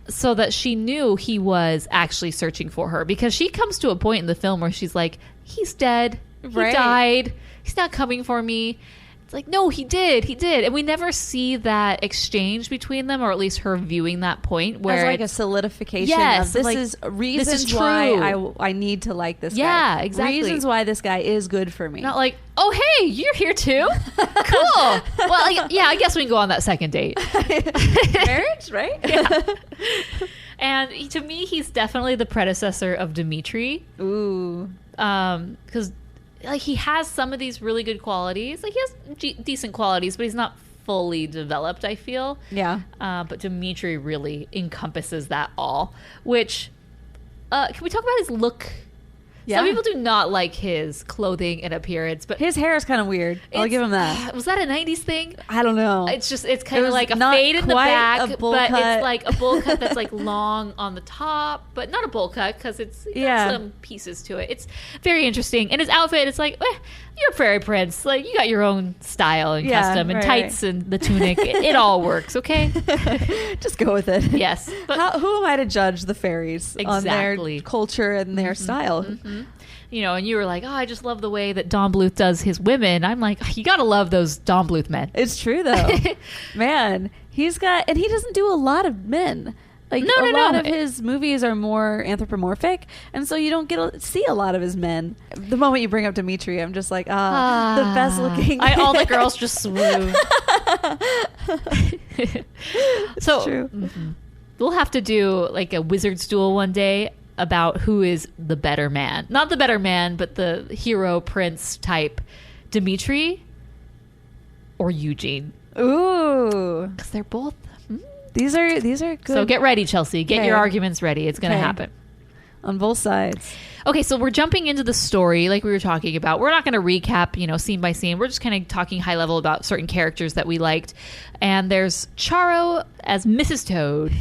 so that she knew he was actually searching for her. Because she comes to a point in the film where she's like, he's dead. He died. He's not coming for me. It's like, no, he did. And we never see that exchange between them, or at least her viewing that point where it's like a solidification of this is reasons this is why I need to like this guy. Yeah, exactly. Reasons why this guy is good for me. Not like, oh, hey, you're here too? Cool. Well, I guess we can go on that second date. Marriage, right? Yeah. And to me, he's definitely the predecessor of Dimitri. Ooh. Because like he has some of these really good qualities. Like he has decent qualities, but he's not fully developed, I feel. Yeah. But Dimitri really encompasses that all. Which, can we talk about his look? Yeah. Some people do not like his clothing and appearance, but his hair is kind of weird. I'll give him that. Was that a 90s thing? I don't know. It's kind of like a fade in the back, but it's like a bowl cut that's like long on the top, but not a bowl cut because it's got some pieces to it. It's very interesting. And his outfit, it's like, you're a fairy prince. Like you got your own style and custom and tights and the tunic. It all works, okay? Just go with it. Yes. But who am I to judge the fairies on their culture and their style? Mm-hmm. And you were like, oh, I just love the way that Don Bluth does his women. I'm like, you gotta love those Don Bluth men. It's true though. Man, he doesn't do a lot of men. Like a lot of his movies are more anthropomorphic, and so you don't get to see a lot of his men. The moment you bring up Dimitri, I'm just like, the best looking. All the girls just swoon. So true. Mm-hmm. We'll have to do like a wizard's duel one day about who is the better man. Not the better man, but the hero prince type, Dimitri or Eugene. Ooh, because they're both. These are good. So get ready, Chelsea. Get your arguments ready. It's going to happen. On both sides. Okay, so we're jumping into the story like we were talking about. We're not going to recap, scene by scene. We're just kind of talking high level about certain characters that we liked. And there's Charo as Mrs. Toad.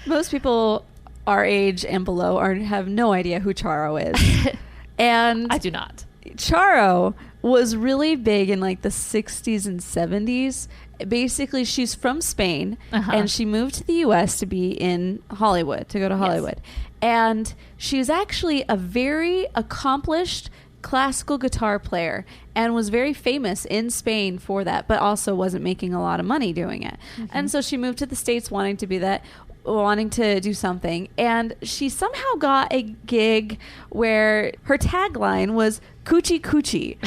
Most people our age and below have no idea who Charo is. And I do not. Charo was really big in like the 60s and 70s. Basically, she's from Spain, and she moved to the U.S. to be in Hollywood, to go to Hollywood. Yes. And she's actually a very accomplished classical guitar player and was very famous in Spain for that, but also wasn't making a lot of money doing it. And so she moved to the States wanting to be that, wanting to do something. And she somehow got a gig where her tagline was Cuchi Cuchi.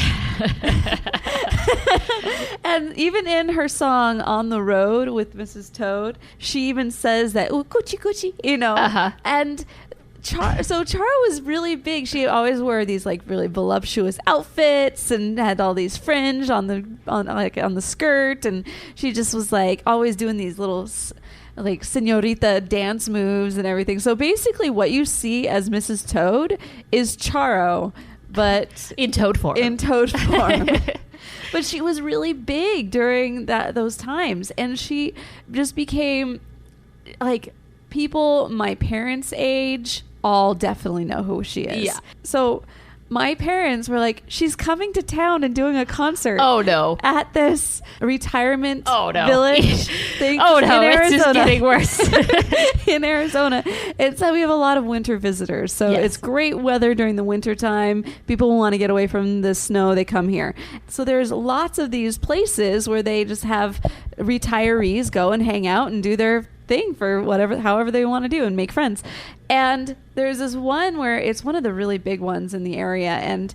And even in her song On the Road with Mrs. Toad, she even says that, "Ooh, Cuchi Cuchi," you know. And so Charo was really big. She always wore these like really voluptuous outfits and had all these fringe on the skirt, and she just was like always doing these little like señorita dance moves and everything. So basically what you see as Mrs. Toad is Charo, but in Toad form. But she was really big during those times, and she just became like, people my parents' age all definitely know who she is. Yeah. So my parents were like, she's coming to town and doing a concert. Oh no! At this retirement village thing. Oh no! In Arizona. It's just getting worse. In Arizona, and so we have a lot of winter visitors. So it's great weather during the winter time. People want to get away from the snow. They come here. So there's lots of these places where they just have retirees go and hang out and do their thing for however they want to do and make friends. And there's this one where it's one of the really big ones in the area, and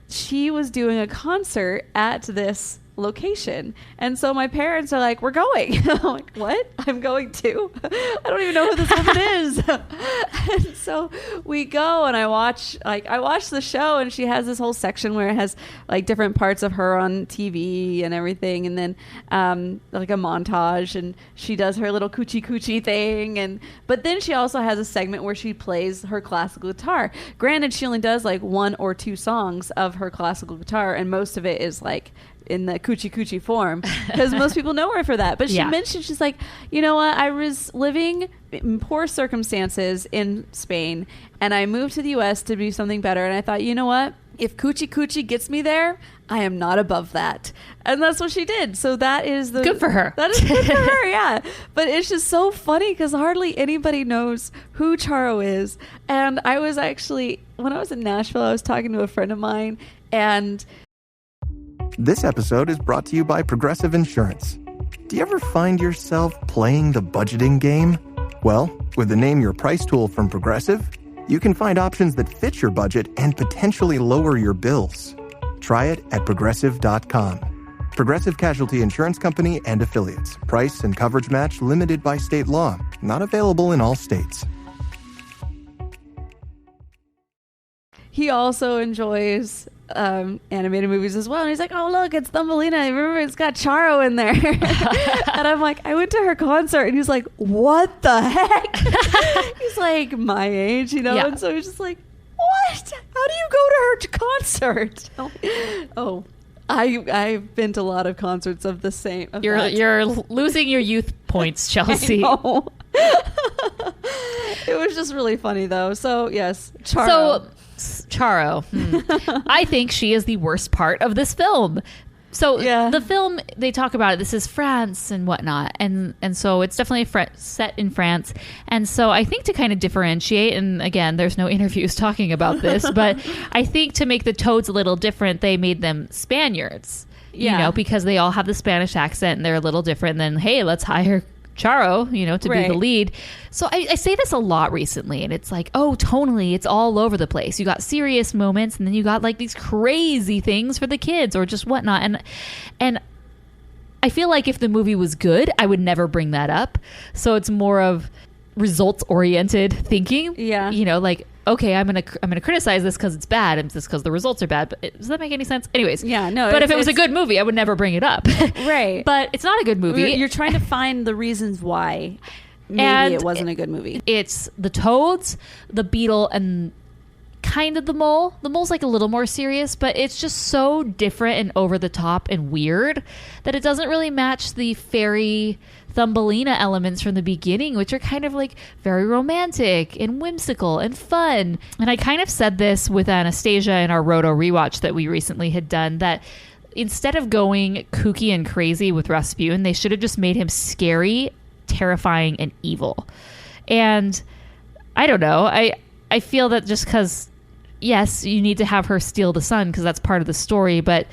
she was doing a concert at this location, and so my parents are like, we're going. I'm like, what? I'm going too? I don't even know who this woman is. And so we go, and I watch the show, and she has this whole section where it has like different parts of her on TV and everything, and then like a montage, and she does her little Cuchi Cuchi thing, but then she also has a segment where she plays her classical guitar. Granted, she only does like 1 or 2 songs of her classical guitar, and most of it is like in the Cuchi Cuchi form, because most people know her for that. But she mentioned, she's like, you know what, I was living in poor circumstances in Spain, and I moved to the US to do something better, and I thought, you know what, if Cuchi Cuchi gets me there, I am not above that. And that's what she did. So that is good for her. That is good for her, yeah. But it's just so funny because hardly anybody knows who Charo is. And I was actually, when I was in Nashville, I was talking to a friend of mine, and this episode is brought to you by Progressive Insurance. Do you ever find yourself playing the budgeting game? Well, with the Name Your Price tool from Progressive, you can find options that fit your budget and potentially lower your bills. Try it at Progressive.com. Progressive Casualty Insurance Company and Affiliates. Price and coverage match limited by state law. Not available in all states. He also enjoys animated movies as well, and he's like, oh look, it's Thumbelina, remember, it's got Charo in there. And I'm like, I went to her concert, and he's like, what the heck? He's like my age, you know. And so he's just like, what, how do you go to her concert? Oh, I've been to a lot of concerts of the same of you're losing your youth points, Chelsea. It was just really funny though. So yes, Charo. I think she is the worst part of this film. So the film, they talk about it, this is France and whatnot, and so it's definitely set in France. And so I think to kind of differentiate, and again, there's no interviews talking about this, but I think to make the Toads a little different, they made them Spaniards, you know, because they all have the Spanish accent and they're a little different than, hey, let's hire Charo, you know, to be the lead. So I say this a lot recently, and it's like, oh, tonally, it's all over the place. You got serious moments, and then you got like these crazy things for the kids or just whatnot. And I feel like if the movie was good, I would never bring that up. So it's more of results-oriented thinking. Yeah. You know, like, okay, I'm gonna criticize this because it's bad, and just because the results are bad. But does that make any sense? Anyways, yeah, no. But if it was a good movie, I would never bring it up. Right. But it's not a good movie. You're trying to find the reasons why maybe it wasn't a good movie. It's the Toads, the Beetle, and kind of the Mole. The Mole's like a little more serious, but it's just so different and over the top and weird that it doesn't really match the fairy Thumbelina elements from the beginning, which are kind of like very romantic and whimsical and fun. And I kind of said this with Anastasia in our Roto rewatch that we recently had done, that instead of going kooky and crazy with Rasputin, they should have just made him scary, terrifying, and evil. And I don't know. I feel that just because, yes, you need to have her steal the sun because that's part of the story, but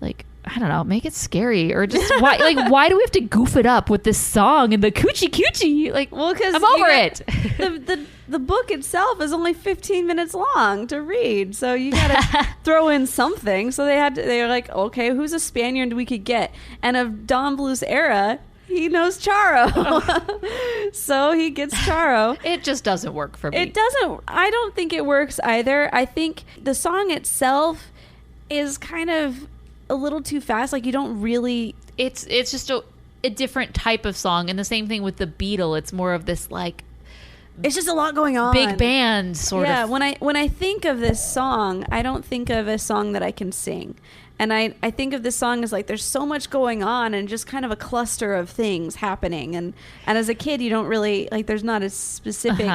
like, I don't know, make it scary, or just why do we have to goof it up with this song and the Cuchi Cuchi? Like, well, because I'm over it. The book itself is only 15 minutes long to read, so you gotta throw in something. So they were like, okay, who's a Spaniard we could get? And of Don Bluth's era, he knows Charo. So he gets Charo. It just doesn't work for me. It doesn't. I don't think it works either. I think the song itself is kind of a little too fast. Like, you don't really... It's just a different type of song. And the same thing with the Beatle. It's more of this, like... It's just a lot going on. Big band sort of. Yeah, when I think of this song, I don't think of a song that I can sing. And I think of this song as like there's so much going on and just kind of a cluster of things happening. And as a kid, you don't really... Like, there's not a specific...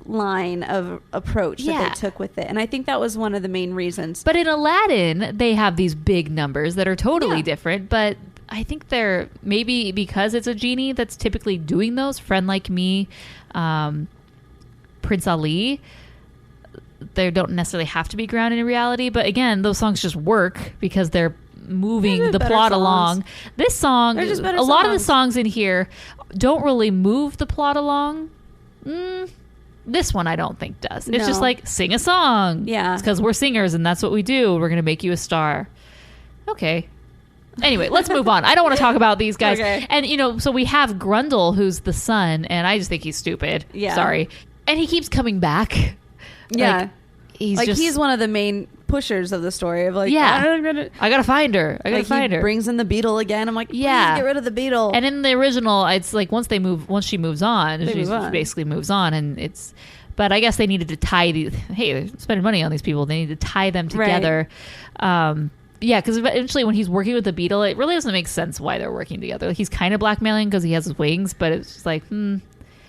line of approach that they took with it, and I think that was one of the main reasons. But in Aladdin, they have these big numbers that are totally different, but I think they're maybe because it's a genie that's typically doing those. Friend Like Me, Prince Ali, they don't necessarily have to be grounded in reality, but again, those songs just work because they're moving the plot along. This song, a lot of the songs in here don't really move the plot along. This one I don't think does. It's just like, sing a song. Yeah. It's because we're singers and that's what we do. We're going to make you a star. Okay. Anyway, let's move on. I don't want to talk about these guys. Okay. And, so we have Grundle, who's the son, and I just think he's stupid. Yeah. Sorry. And he keeps coming back. Yeah. He's one of the main pushers of the story of like, I gotta find her. He brings in the beetle again. I'm like, please get rid of the beetle. And in the original, it's like once she moves on, she basically moves on, and but I guess they needed to tie these. Hey, they're spending money on these people. They need to tie them together. Right. Because eventually when he's working with the beetle, it really doesn't make sense why they're working together. Like, he's kind of blackmailing because he has his wings, but it's just like, I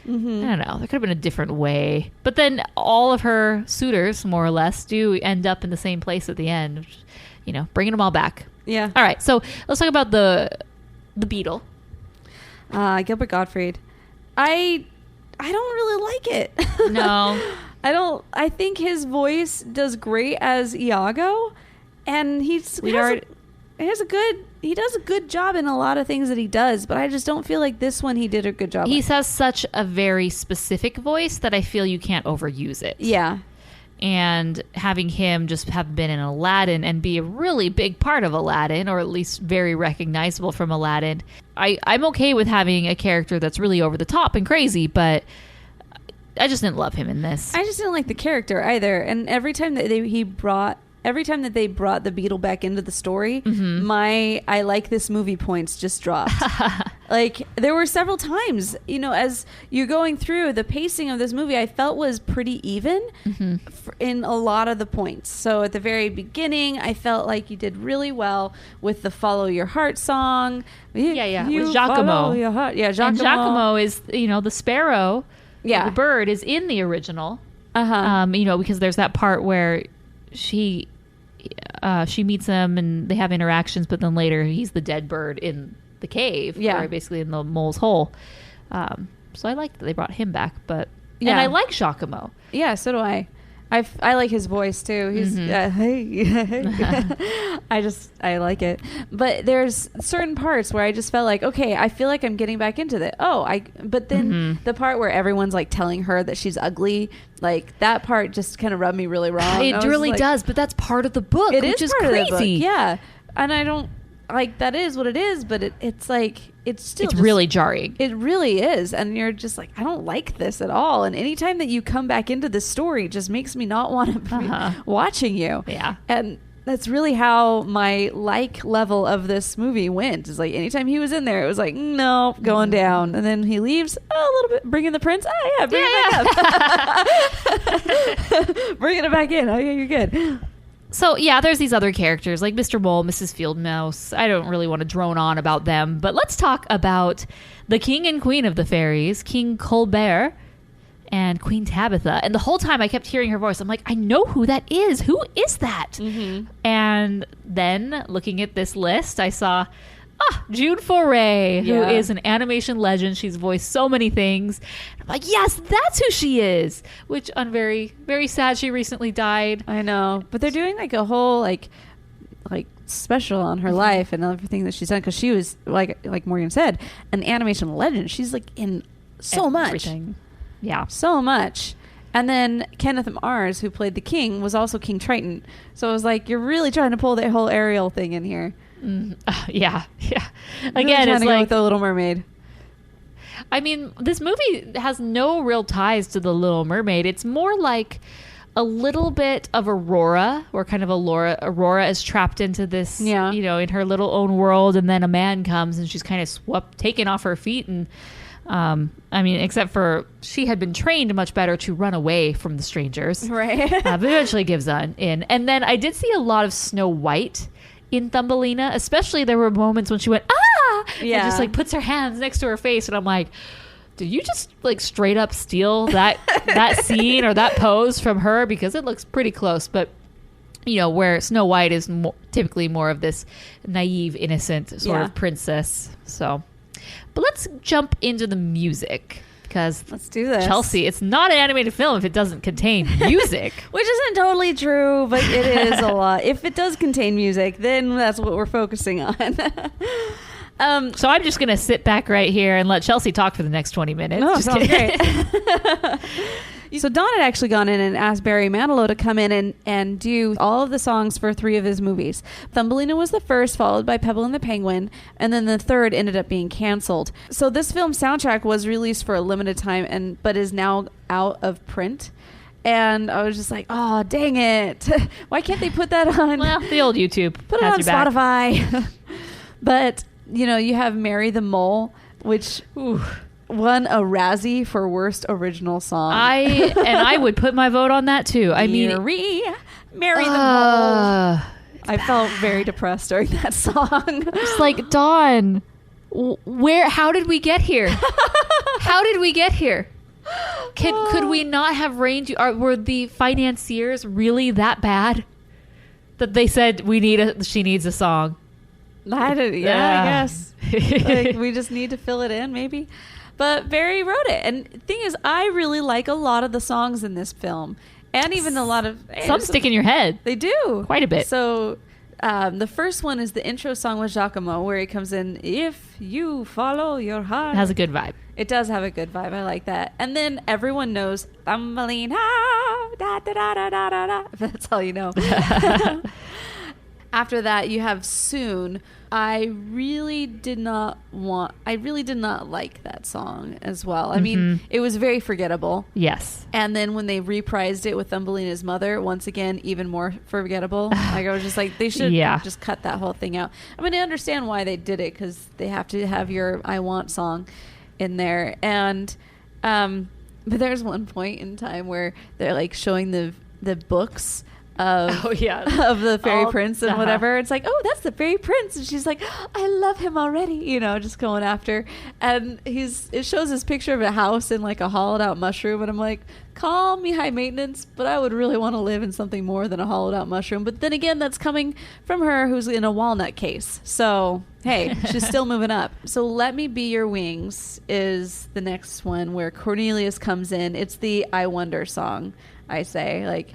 don't know. There could have been a different way. But then all of her suitors, more or less, do end up in the same place at the end. Which, bringing them all back. Yeah. All right. So let's talk about the Beatle. Gilbert Gottfried. I don't really like it. No. I don't. I think his voice does great as Iago, and he does a good job in a lot of things that he does, but I just don't feel like this one he did a good job. He has such a very specific voice that I feel you can't overuse it. Yeah. And having him just have been in Aladdin and be a really big part of Aladdin, or at least very recognizable from Aladdin, I'm okay with having a character that's really over the top and crazy, but I just didn't love him in this. I just didn't like the character either. And every time that they brought the Beatle back into the story, my I like this movie points just dropped. Like, there were several times, as you're going through, the pacing of this movie I felt was pretty even in a lot of the points. So at the very beginning, I felt like you did really well with the Follow Your Heart song. With Giacomo. Giacomo. And Giacomo is, the sparrow, the bird, is in the original. Because there's that part where she meets him and they have interactions, but then later he's the dead bird in the cave, or basically in the mole's hole. So I like that they brought him back, and I like Giacomo. Yeah, so do I. I like his voice too. He's I like it. But there's certain parts where I just felt like, okay, I feel like I'm getting back into it. But then the part where everyone's like telling her that she's ugly, like that part just kind of rubbed me really wrong. It really does, but that's part of the book, which is crazy. Of the book. Yeah, and I don't like that is what it is, but it's like it's really jarring. It really is, and you're just like, I don't like this at all. And anytime that you come back into the story, it just makes me not want to be watching you. Yeah, and that's really how my level of this movie went. Is like anytime he was in there, it was like, no, going down, and then he leaves a little bit, bringing the prince. Bring it back up, bringing it back in. Oh yeah, you're good. So, yeah, there's these other characters like Mr. Mole, Mrs. Fieldmouse. I don't really want to drone on about them, but let's talk about the king and queen of the fairies, King Colbert and Queen Tabitha. And the whole time I kept hearing her voice. I'm like, I know who that is. Who is that? Mm-hmm. And then looking at this list, I saw June Foray, who is an animation legend. She's voiced so many things. I'm like, yes, that's who she is. Which I'm very, very sad she recently died. I know. But they're doing like a whole like special on her life and everything that she's done, because she was like Morgan said, an animation legend. She's like in so much. Yeah. So much. And then Kenneth Mars, who played the king, was also King Triton. So it was like, you're really trying to pull that whole Ariel thing in here. Yeah. Again, really it's like the Little Mermaid. I mean, this movie has no real ties to the Little Mermaid. It's more like a little bit of Aurora, where kind of Aurora is trapped into this, in her little own world, and then a man comes and she's kind of taken off her feet. And I mean, except for she had been trained much better to run away from the strangers, right? But eventually gives in. And then I did see a lot of Snow White in Thumbelina, especially there were moments when she went and just like puts her hands next to her face, and I'm like, did you just like straight up steal that scene or that pose from her? Because it looks pretty close. But where Snow White is typically more of this naive, innocent sort of princess. So, but let's jump into the music, because let's do this. Chelsea, it's not an animated film if it doesn't contain music. Which isn't totally true, but it is a lot. If it does contain music, then that's what we're focusing on. So I'm just going to sit back right here and let Chelsea talk for the next 20 minutes. No, just sounds great. So Don had actually gone in and asked Barry Manilow to come in and do all of the songs for 3 of his movies. Thumbelina was the first, followed by Pebble and the Penguin, and then the third ended up being canceled. So this film soundtrack was released for a limited time, but is now out of print. And I was just like, oh, dang it. Why can't they put that on? Well, the old YouTube. Put it on Spotify. But, you have Mary the Mole, which... Ooh, won a Razzie for worst original song. I would put my vote on that too. I mean, Mary the Mole. I felt very depressed during that song. It's like, Dawn, how did we get here? How did we get here? Could we not have reined you? Were the financiers really that bad that they said she needs a song? I guess. Like, we just need to fill it in, maybe. But Barry wrote it. And the thing is, I really like a lot of the songs in this film. And even a lot of... Some stick in your head. They do. Quite a bit. So the first one is the intro song with Giacomo, where he comes in, if you follow your heart. It has a good vibe. It does have a good vibe. I like that. And then everyone knows Thumbelina, da da da da da da. That's all you know. After that, you have Soon. I really did not like that song as well. I mean, it was very forgettable. Yes. And then when they reprised it with Thumbelina's mother, once again, even more forgettable. Like, I was just like, they should just cut that whole thing out. I mean, I understand why they did it, because they have to have your I Want song in there. And but there's one point in time where they're like showing the books of the fairy prince and whatever. It's like, oh, that's the fairy prince, and she's like, I love him already, just going after. And it shows this picture of a house in like a hollowed out mushroom, and I'm like, call me high maintenance, but I would really want to live in something more than a hollowed out mushroom. But then again, that's coming from her who's in a walnut case, so hey, she's still moving up. So Let Me Be Your Wings is the next one, where Cornelius comes in. It's the I Wonder song, I say, like.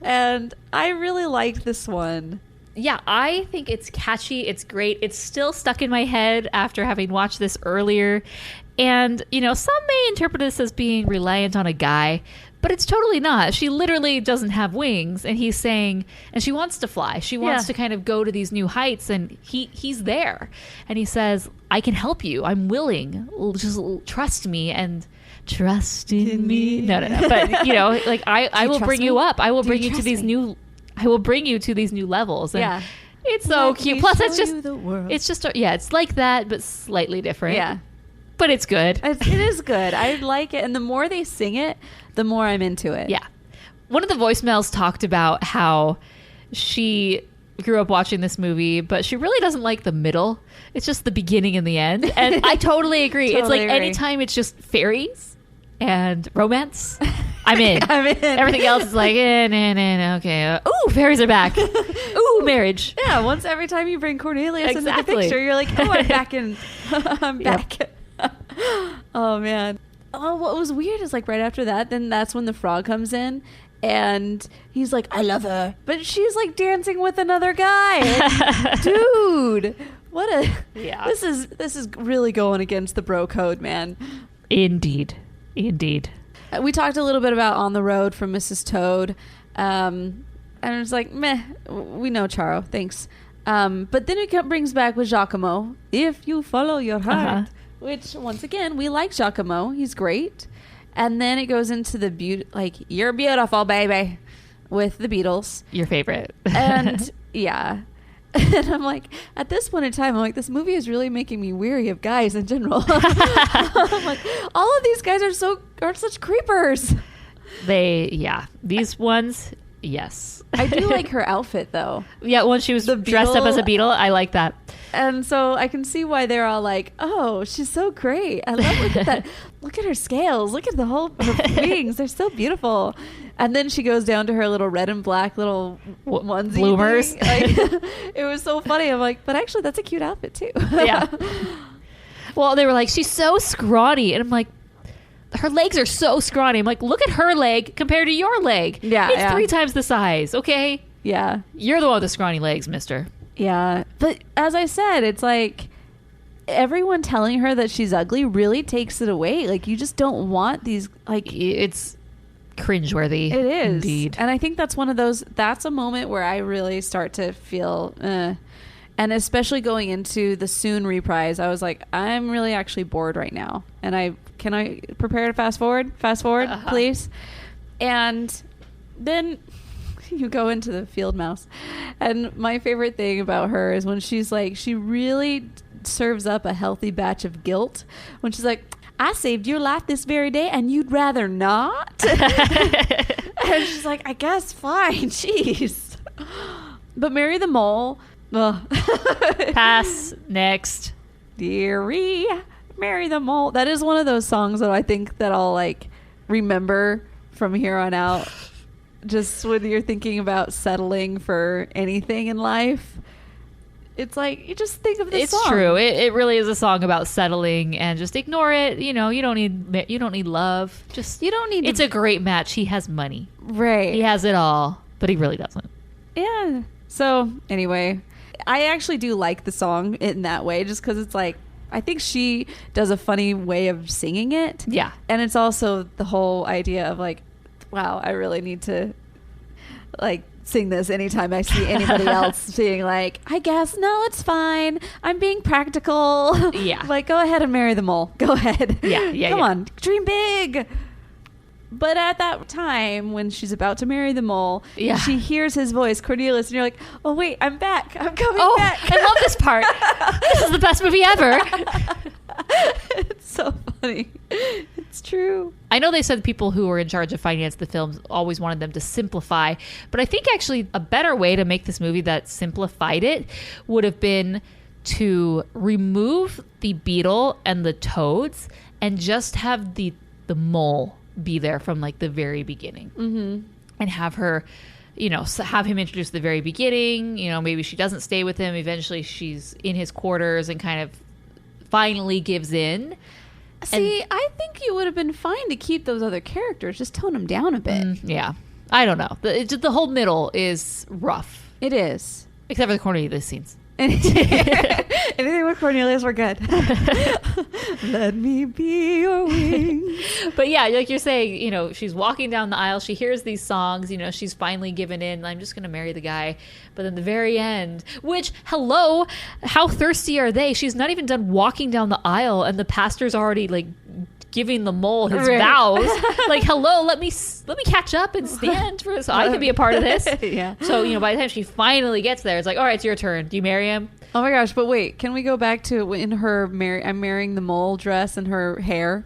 And I really liked this one. Yeah, I think it's catchy. It's great. It's still stuck in my head after having watched this earlier. And, some may interpret this as being reliant on a guy, but it's totally not. She literally doesn't have wings, and he's saying, and she wants to fly. She wants to kind of go to these new heights, and he's there. And he says, I can help you. I'm willing. Just trust me and trust in me. No. But, like, I will bring you up. I will bring you to these new... I will bring you to these new levels. And it's so cute. Plus, it's just it's like that, but slightly different. Yeah. But it's good. It is good. I like it. And the more they sing it, the more I'm into it. Yeah. one of the voicemails talked about how she grew up watching this movie, but she really doesn't like the middle. It's just the beginning and the end. And I totally agree. It's like anytime it's just fairies and romance, I'm in. I'm in. Everything else is like, okay. Ooh, fairies are back. Ooh, marriage. Yeah, once every time you bring Cornelius into the picture, you're like, oh, I'm back in. I'm back. Oh, man. Oh, what was weird is like right after that, then that's when the frog comes in. And he's like, I love her. But she's like dancing with another guy. Like, dude, what a... Yeah. This is really going against the bro code, man. Indeed. We talked a little bit about On the Road from Mrs. Toad. And it's like, meh, we know Charo, thanks. But then it brings back with Giacomo, If You Follow Your Heart. Which, once again, we like Giacomo. He's great. And then it goes into the you're beautiful, baby, with the Beatles. Your favorite. And yeah. And I'm like, at this point in time, I'm like, this movie is really making me weary of guys in general. I'm like, all of these guys are such creepers. These ones, yes. I do like her outfit though. Yeah, when she was dressed up as a beetle, I like that. And so I can see why they're all like, oh, she's so great. I love, look at that. Look at her scales. Look at her wings. They're so beautiful. And then she goes down to her little red and black little onesie bloomers. Like, it was so funny. I'm like, but actually that's a cute outfit too. Yeah. Well, they were like, she's so scrawny. And I'm like, her legs are so scrawny. I'm like, look at her leg compared to your leg. Yeah. It's 3 times the size. Okay. Yeah. You're the one with the scrawny legs, mister. Yeah. But as I said, it's like everyone telling her that she's ugly really takes it away. Like, you just don't want these, like, it's cringeworthy. It is. Indeed. And I think that's that's a moment where I really start to feel, and especially going into the soon reprise, I was like, I'm really actually bored right now. And can I prepare to fast forward, please? And then you go into the field mouse. And my favorite thing about her is when she's like, she really serves up a healthy batch of guilt. When she's like, I saved your life this very day and you'd rather not? And she's like, I guess fine. Jeez. But Mary the Mole. Pass. Next. Dearie, Mary the Mole. That is one of those songs that I think that I'll like remember from here on out. Just when you're thinking about settling for anything in life, it's like you just think of this song. It's true. It really is a song about settling and just ignore it. You know, you don't need love. Just you don't need. It's a great match. He has money. Right. He has it all, but he really doesn't. Yeah. So anyway, I actually do like the song in that way, just because it's like I think she does a funny way of singing it. Yeah. And it's also the whole idea of like, wow, I really need to like sing this anytime I see anybody else being like, I guess, no, it's fine. I'm being practical. Yeah. Like, go ahead and marry the mole. Go ahead. Yeah. Come on. Dream big. But at that time, when she's about to marry the mole, she hears his voice, Cornelius, and you're like, oh, wait, I'm back. I'm coming back. I love this part. This is the best movie ever. It's so funny. It's true. I know they said people who were in charge of finance the films always wanted them to simplify, but I think actually a better way to make this movie that simplified it would have been to remove the beetle and the toads and just have the mole be there from like the very beginning. Mm-hmm. And have her, have him introduced at the very beginning. Maybe she doesn't stay with him. Eventually she's in his quarters and kind of finally gives in. See, I think you would have been fine to keep those other characters, just tone them down a bit. Yeah. I don't know. The whole middle is rough. It is. Except for the Cornelius scenes. Anything with Cornelius, we're good. Let me be your wings. But yeah, like you're saying, she's walking down the aisle. She hears these songs. She's finally given in. I'm just going to marry the guy. But then the very end, which, hello, how thirsty are they? She's not even done walking down the aisle, and the pastor's already like giving the mole his vows. Like, hello, let me catch up and stand for so I can be a part of this. Yeah. So, by the time she finally gets there, it's like, all right, it's your turn. Do you marry him? Oh my gosh, but wait, can we go back to in her I'm marrying the mole dress and her hair?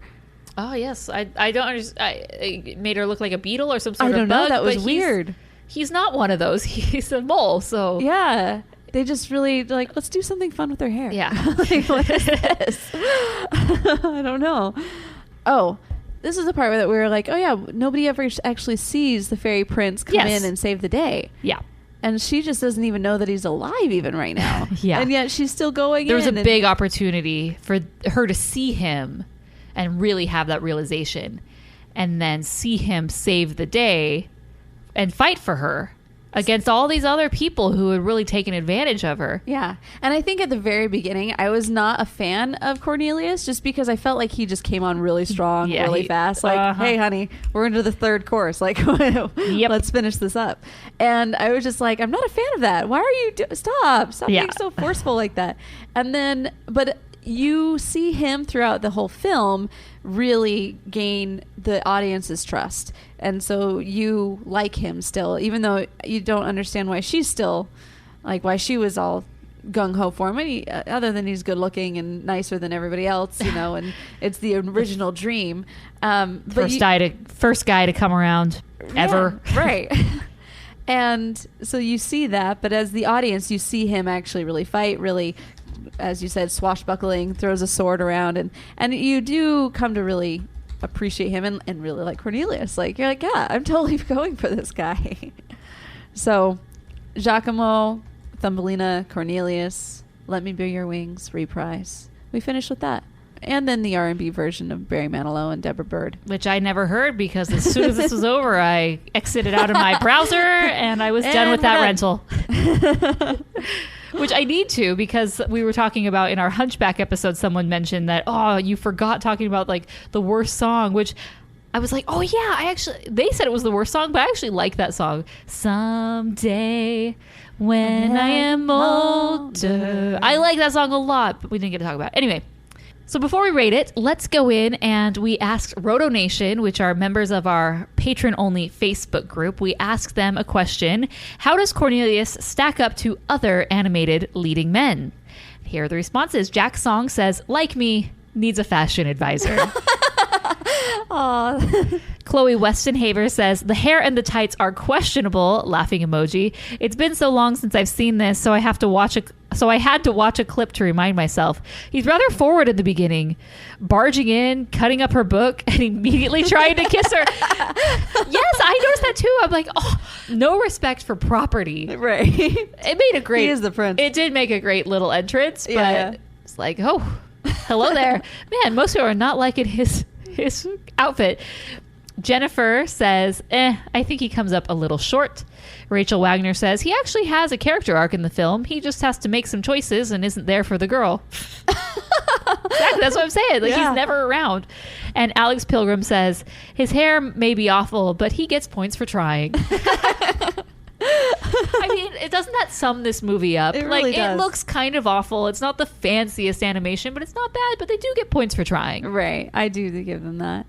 Oh, yes. I don't understand. It made her look like a beetle or some sort of bug. I don't know. That was but weird. He's not one of those. He's a mole, so... Yeah. They just really, like, let's do something fun with her hair. Yeah. Like, what is this? I don't know. Oh, this is the part where we were like, oh, yeah, nobody ever actually sees the fairy prince come in and save the day. Yeah. And she just doesn't even know that he's alive even right now. Yeah. And yet she's still going There was a big opportunity for her to see him and really have that realization and then see him save the day and fight for her against all these other people who had really taken advantage of her. Yeah. And I think at the very beginning, I was not a fan of Cornelius just because I felt like he just came on really strong, really fast. Like, hey, honey, we're into the third course. Like, let's finish this up. And I was just like, I'm not a fan of that. Why are you... Stop being so forceful like that. And then... But you see him throughout the whole film really gain the audience's trust. And so you like him still, even though you don't understand why she's still, like, why she was all gung-ho for him. Other than he's good looking and nicer than everybody else, you know, and it's the original dream. First guy to come around ever. Yeah, right. And so you see that, but as the audience, you see him actually really fight, really, as you said, swashbuckling, throws a sword around, and you do come to really appreciate him and really like Cornelius. Like, you're like, yeah, I'm totally going for this guy. So Giacomo, Thumbelina, Cornelius, Let Me Be Your Wings, reprise. We finished with that. And then the R&B version of Barry Manilow and Deborah Bird. Which I never heard because as soon as this was over, I exited out of my browser and I was done with that rental. Which I need to, because we were talking about in our Hunchback episode, someone mentioned that, oh, you forgot talking about like the worst song, which I was like, oh yeah, they said it was the worst song, but I actually like that song. Someday when I am older. I like that song a lot, but we didn't get to talk about it. Anyway. So before we rate it, let's go in and we asked Roto Nation, which are members of our patron-only Facebook group, we asked them a question. How does Cornelius stack up to other animated leading men? Here are the responses. Jack Song says, like me, needs a fashion advisor. Aww. Chloe Weston Haver says, the hair and the tights are questionable, laughing emoji. It's been so long since I've seen this, so I had to watch a clip to remind myself. He's rather forward in the beginning, barging in, cutting up her book, and immediately trying to kiss her. Yes, I noticed that too. I'm like, oh, no respect for property. Right. It made a great... He is the prince. It did make a great little entrance, but yeah. It's like, oh, hello there. Man, most people are not liking his outfit. Jennifer says, I think he comes up a little short. Rachel Wagner says, he actually has a character arc in the film. He just has to make some choices and isn't there for the girl. Exactly, that's what I'm saying. Like, he's never around. And Alex Pilgrim says, his hair may be awful, but he gets points for trying. I mean, doesn't that sum this movie up? It really does. It looks kind of awful. It's not the fanciest animation, but it's not bad. But they do get points for trying. Right. I do give them that.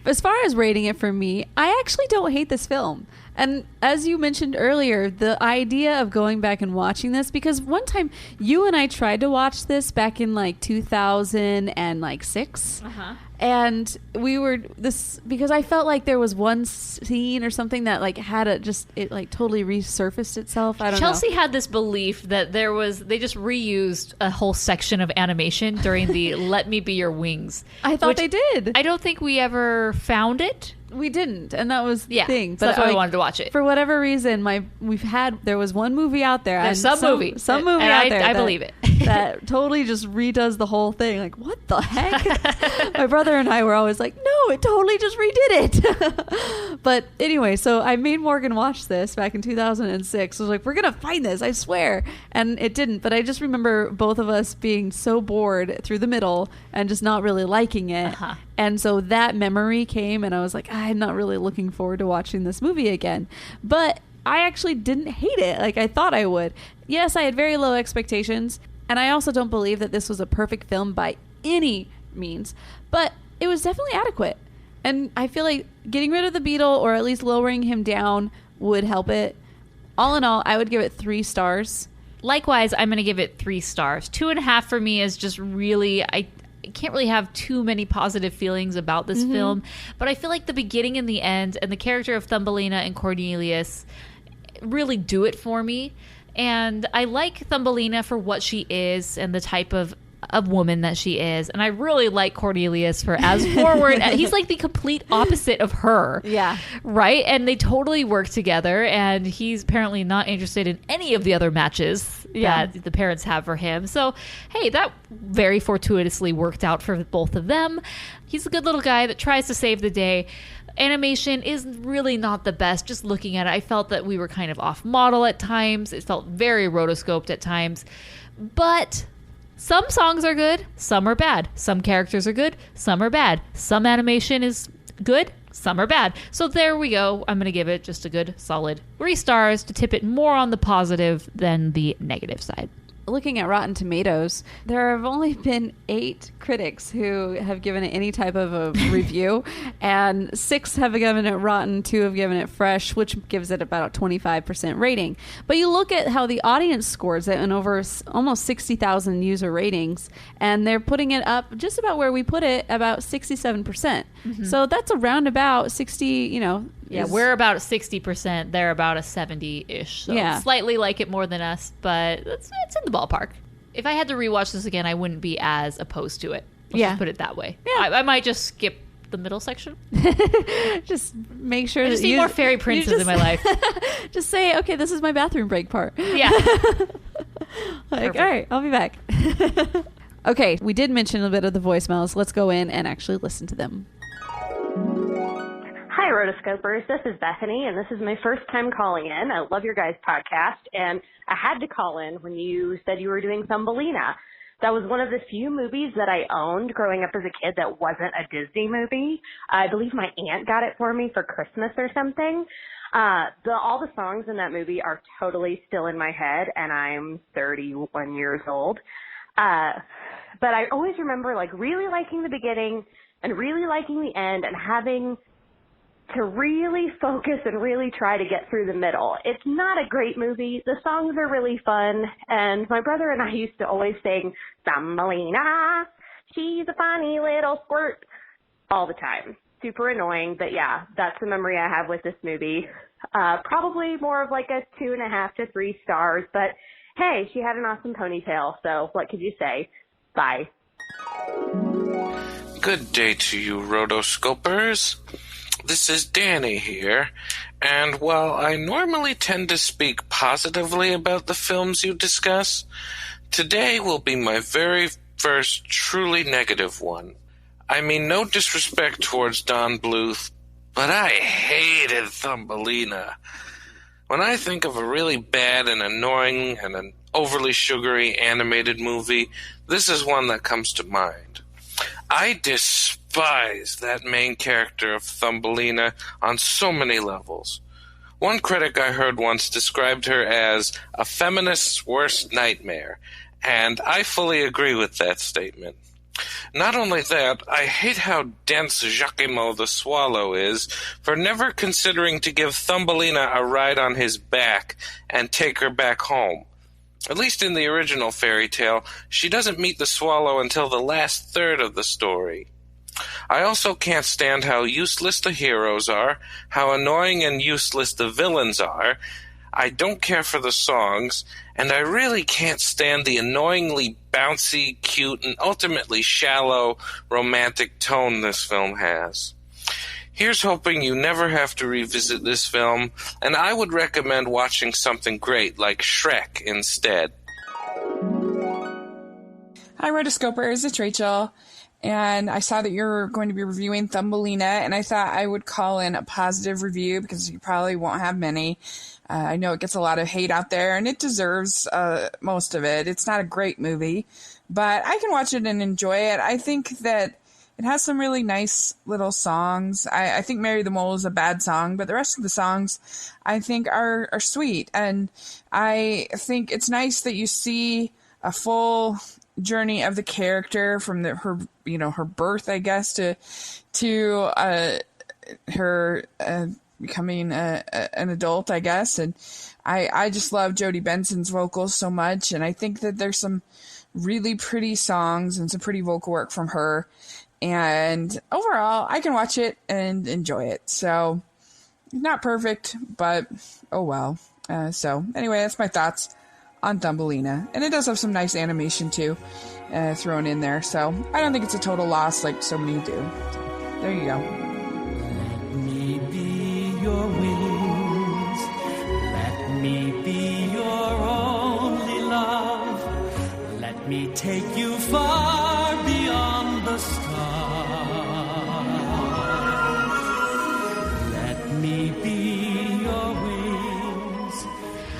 As far as rating it for me, I actually don't hate this film. And as you mentioned earlier, the idea of going back and watching this, because one time you and I tried to watch this back in like 2006. Uh-huh. And we were because I felt like there was one scene or something that like had it like totally resurfaced itself. I don't know. Chelsea had this belief that they just reused a whole section of animation during the Let Me Be Your Wings. I thought they did. I don't think we ever found it. We didn't, and that was the thing. So that's why I wanted to watch it. For whatever reason, there was one movie out there. There's some movie out there. I believe it. That totally just redoes the whole thing. Like, what the heck? My brother and I were always like, no, it totally just redid it. But anyway, so I made Morgan watch this back in 2006. I was like, we're gonna find this, I swear, and it didn't. But I just remember both of us being so bored through the middle and just not really liking it. Uh-huh. And so that memory came, and I was like, I'm not really looking forward to watching this movie again. But I actually didn't hate it like I thought I would. Yes, I had very low expectations, and I also don't believe that this was a perfect film by any means, but it was definitely adequate. And I feel like getting rid of the beetle, or at least lowering him down, would help it. All in all, I would give it 3 stars. Likewise, I'm going to give it 3 stars. 2.5 for me is just really... I can't really have too many positive feelings about this film, but I feel like the beginning and the end and the character of Thumbelina and Cornelius really do it for me. And I like Thumbelina for what she is and the type of woman that she is, and I really like Cornelius for as forward. He's like the complete opposite of her, right? And they totally work together, and he's apparently not interested in any of the other matches that the parents have for him. So hey, that very fortuitously worked out for both of them. He's a good little guy that tries to save the day. Animation is really not the best. Just looking at it, I felt that we were kind of off model at times. It felt very rotoscoped at times, but some songs are good, some are bad. Some characters are good, some are bad. Some animation is good, some are bad. So there we go. I'm going to give it just a good solid 3 stars to tip it more on the positive than the negative side. Looking at Rotten Tomatoes, there have only been 8 critics who have given it any type of a review, and 6 have given it rotten, 2 have given it fresh, which gives it about a 25% rating. But you look at how the audience scores it in over almost 60,000 user ratings, and they're putting it up just about where we put it, about 67%. So that's around about 60, Yeah, we're about 60%. They're about a 70-ish. So slightly like it more than us, but it's in the ballpark. If I had to rewatch this again, I wouldn't be as opposed to it. Let's just put it that way. Yeah. I might just skip the middle section. Just make sure I just need more fairy princes in my life. Just say, okay, this is my bathroom break part. Yeah. All right, I'll be back. Okay, we did mention a bit of the voicemails. Let's go in and actually listen to them. Hi, Rotoscopers. This is Bethany, and this is my first time calling in. I love your guys' podcast, and I had to call in when you said you were doing Thumbelina. That was one of the few movies that I owned growing up as a kid that wasn't a Disney movie. I believe my aunt got it for me for Christmas or something. All the songs in that movie are totally still in my head, and I'm 31 years old. But I always remember really liking the beginning and really liking the end and having to really focus and really try to get through the middle. It's not a great movie. The songs are really fun, and my brother and I used to always sing, Thumbelina, she's a funny little squirt, all the time. Super annoying, but yeah, that's the memory I have with this movie. Probably more of a 2.5 to 3 stars, but hey, she had an awesome ponytail, so what could you say? Bye. Good day to you, Rotoscopers. This is Danny here, and while I normally tend to speak positively about the films you discuss, today will be my very first truly negative one. I mean, no disrespect towards Don Bluth, but I hated Thumbelina. When I think of a really bad and annoying and an overly sugary animated movie, this is one that comes to mind. I despise that main character of Thumbelina on so many levels. One critic I heard once described her as a feminist's worst nightmare, and I fully agree with that statement. Not only that, I hate how dense Jacquimo the Swallow is for never considering to give Thumbelina a ride on his back and take her back home. At least in the original fairy tale, she doesn't meet the swallow until the last third of the story. I also can't stand how useless the heroes are, how annoying and useless the villains are. I don't care for the songs, and I really can't stand the annoyingly bouncy, cute, and ultimately shallow, romantic tone this film has. Here's hoping you never have to revisit this film, and I would recommend watching something great like Shrek instead. Hi, Rotoscopers. It's Rachel, and I saw that you're going to be reviewing Thumbelina, and I thought I would call in a positive review because you probably won't have many. I know it gets a lot of hate out there, and it deserves most of it. It's not a great movie, but I can watch it and enjoy it. I think that it has some really nice little songs. I think Mary the Mole is a bad song, but the rest of the songs I think are sweet. And I think it's nice that you see a full journey of the character from her birth, I guess, to her becoming an adult, I guess. And I just love Jody Benson's vocals so much. And I think that there's some really pretty songs and some pretty vocal work from her. And overall, I can watch it and enjoy it. So, not perfect, but oh well. So, anyway, that's my thoughts on Thumbelina. And it does have some nice animation, too, thrown in there. So, I don't think it's a total loss like so many do. So, there you go. Let me be your wings. Let me be your only love. Let me take you far beyond the stars. Let me be your wings.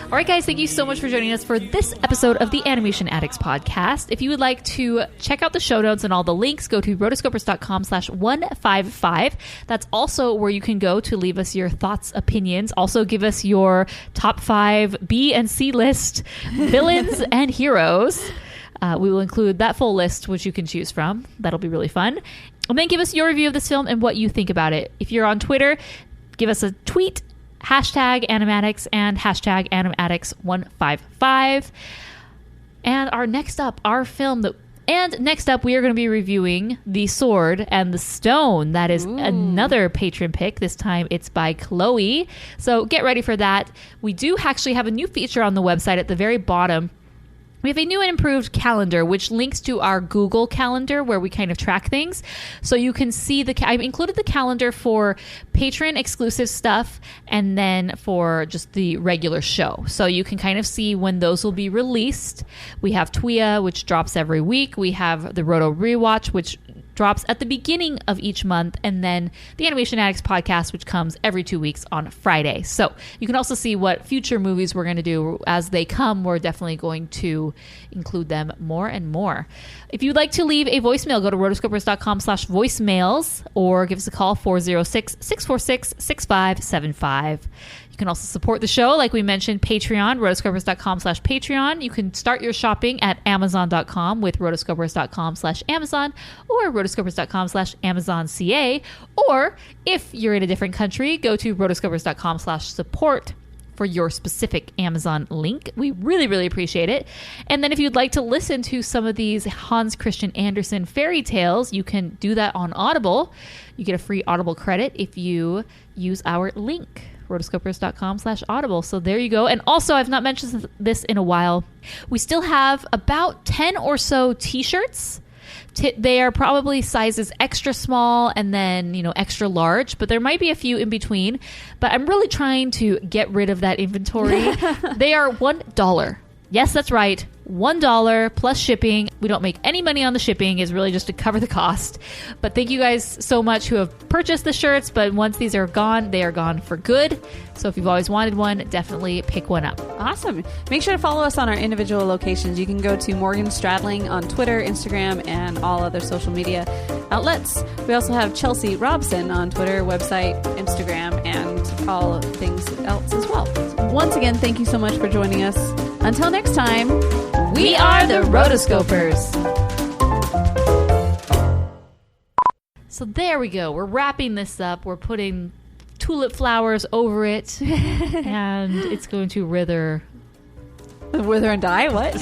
All right, guys, thank you so much for joining us for this episode of the Animation Addicts podcast. If you would like to check out the show notes and all the links, go to rotoscopers.com/155. That's also where you can go to leave us your thoughts, opinions. Also, give us your top 5 B and C list villains and heroes. We will include that full list, which you can choose from. That'll be really fun. And then give us your review of this film and what you think about it. If you're on Twitter, give us a tweet, hashtag Animatics and hashtag Animatics155. And next up, we are going to be reviewing The Sword and the Stone. That is another patron pick. This time it's by Chloe. So get ready for that. We do actually have a new feature on the website at the very bottom. We have a new and improved calendar, which links to our Google Calendar, where we kind of track things. So you can see I've included the calendar for patron exclusive stuff and then for just the regular show. So you can kind of see when those will be released. We have Tuya, which drops every week. We have the Roto Rewatch, which drops at the beginning of each month, and then the Animation Addicts podcast, which comes every 2 weeks on Friday. So you can also see what future movies we're going to do as they come. We're definitely going to include them more and more. If you'd like to leave a voicemail, go to rotoscopers.com/voicemails or give us a call 406-646-6575. You can also support the show, like we mentioned, Patreon, rotoscopers.com/Patreon. You can start your shopping at amazon.com with rotoscopers.com/Amazon or rotoscopers.com/AmazonCA. Or if you're in a different country, go to rotoscopers.com/support for your specific Amazon link. We really, really appreciate it. And then if you'd like to listen to some of these Hans Christian Andersen fairy tales, you can do that on Audible. You get a free Audible credit if you use our link, rotoscopers.com/audible. So there you go. And also, I've not mentioned this in a while. We still have about 10 or so t-shirts. They are probably sizes extra small and then, extra large, but there might be a few in between. But I'm really trying to get rid of that inventory. They are $1. Yes, that's right. $1 plus shipping. We don't make any money on the shipping. It's really just to cover the cost. But thank you guys so much who have purchased the shirts. But once these are gone, they are gone for good. So if you've always wanted one, definitely pick one up. Awesome. Make sure to follow us on our individual locations. You can go to Morgan Stradling on Twitter, Instagram, and all other social media outlets. We also have Chelsea Robson on Twitter, website, Instagram, and all things else as well. Once again, thank you so much for joining us. Until next time, we are the Rotoscopers. So there we go. We're wrapping this up. We're putting tulip flowers over it, and it's going to wither. Wither and die? What?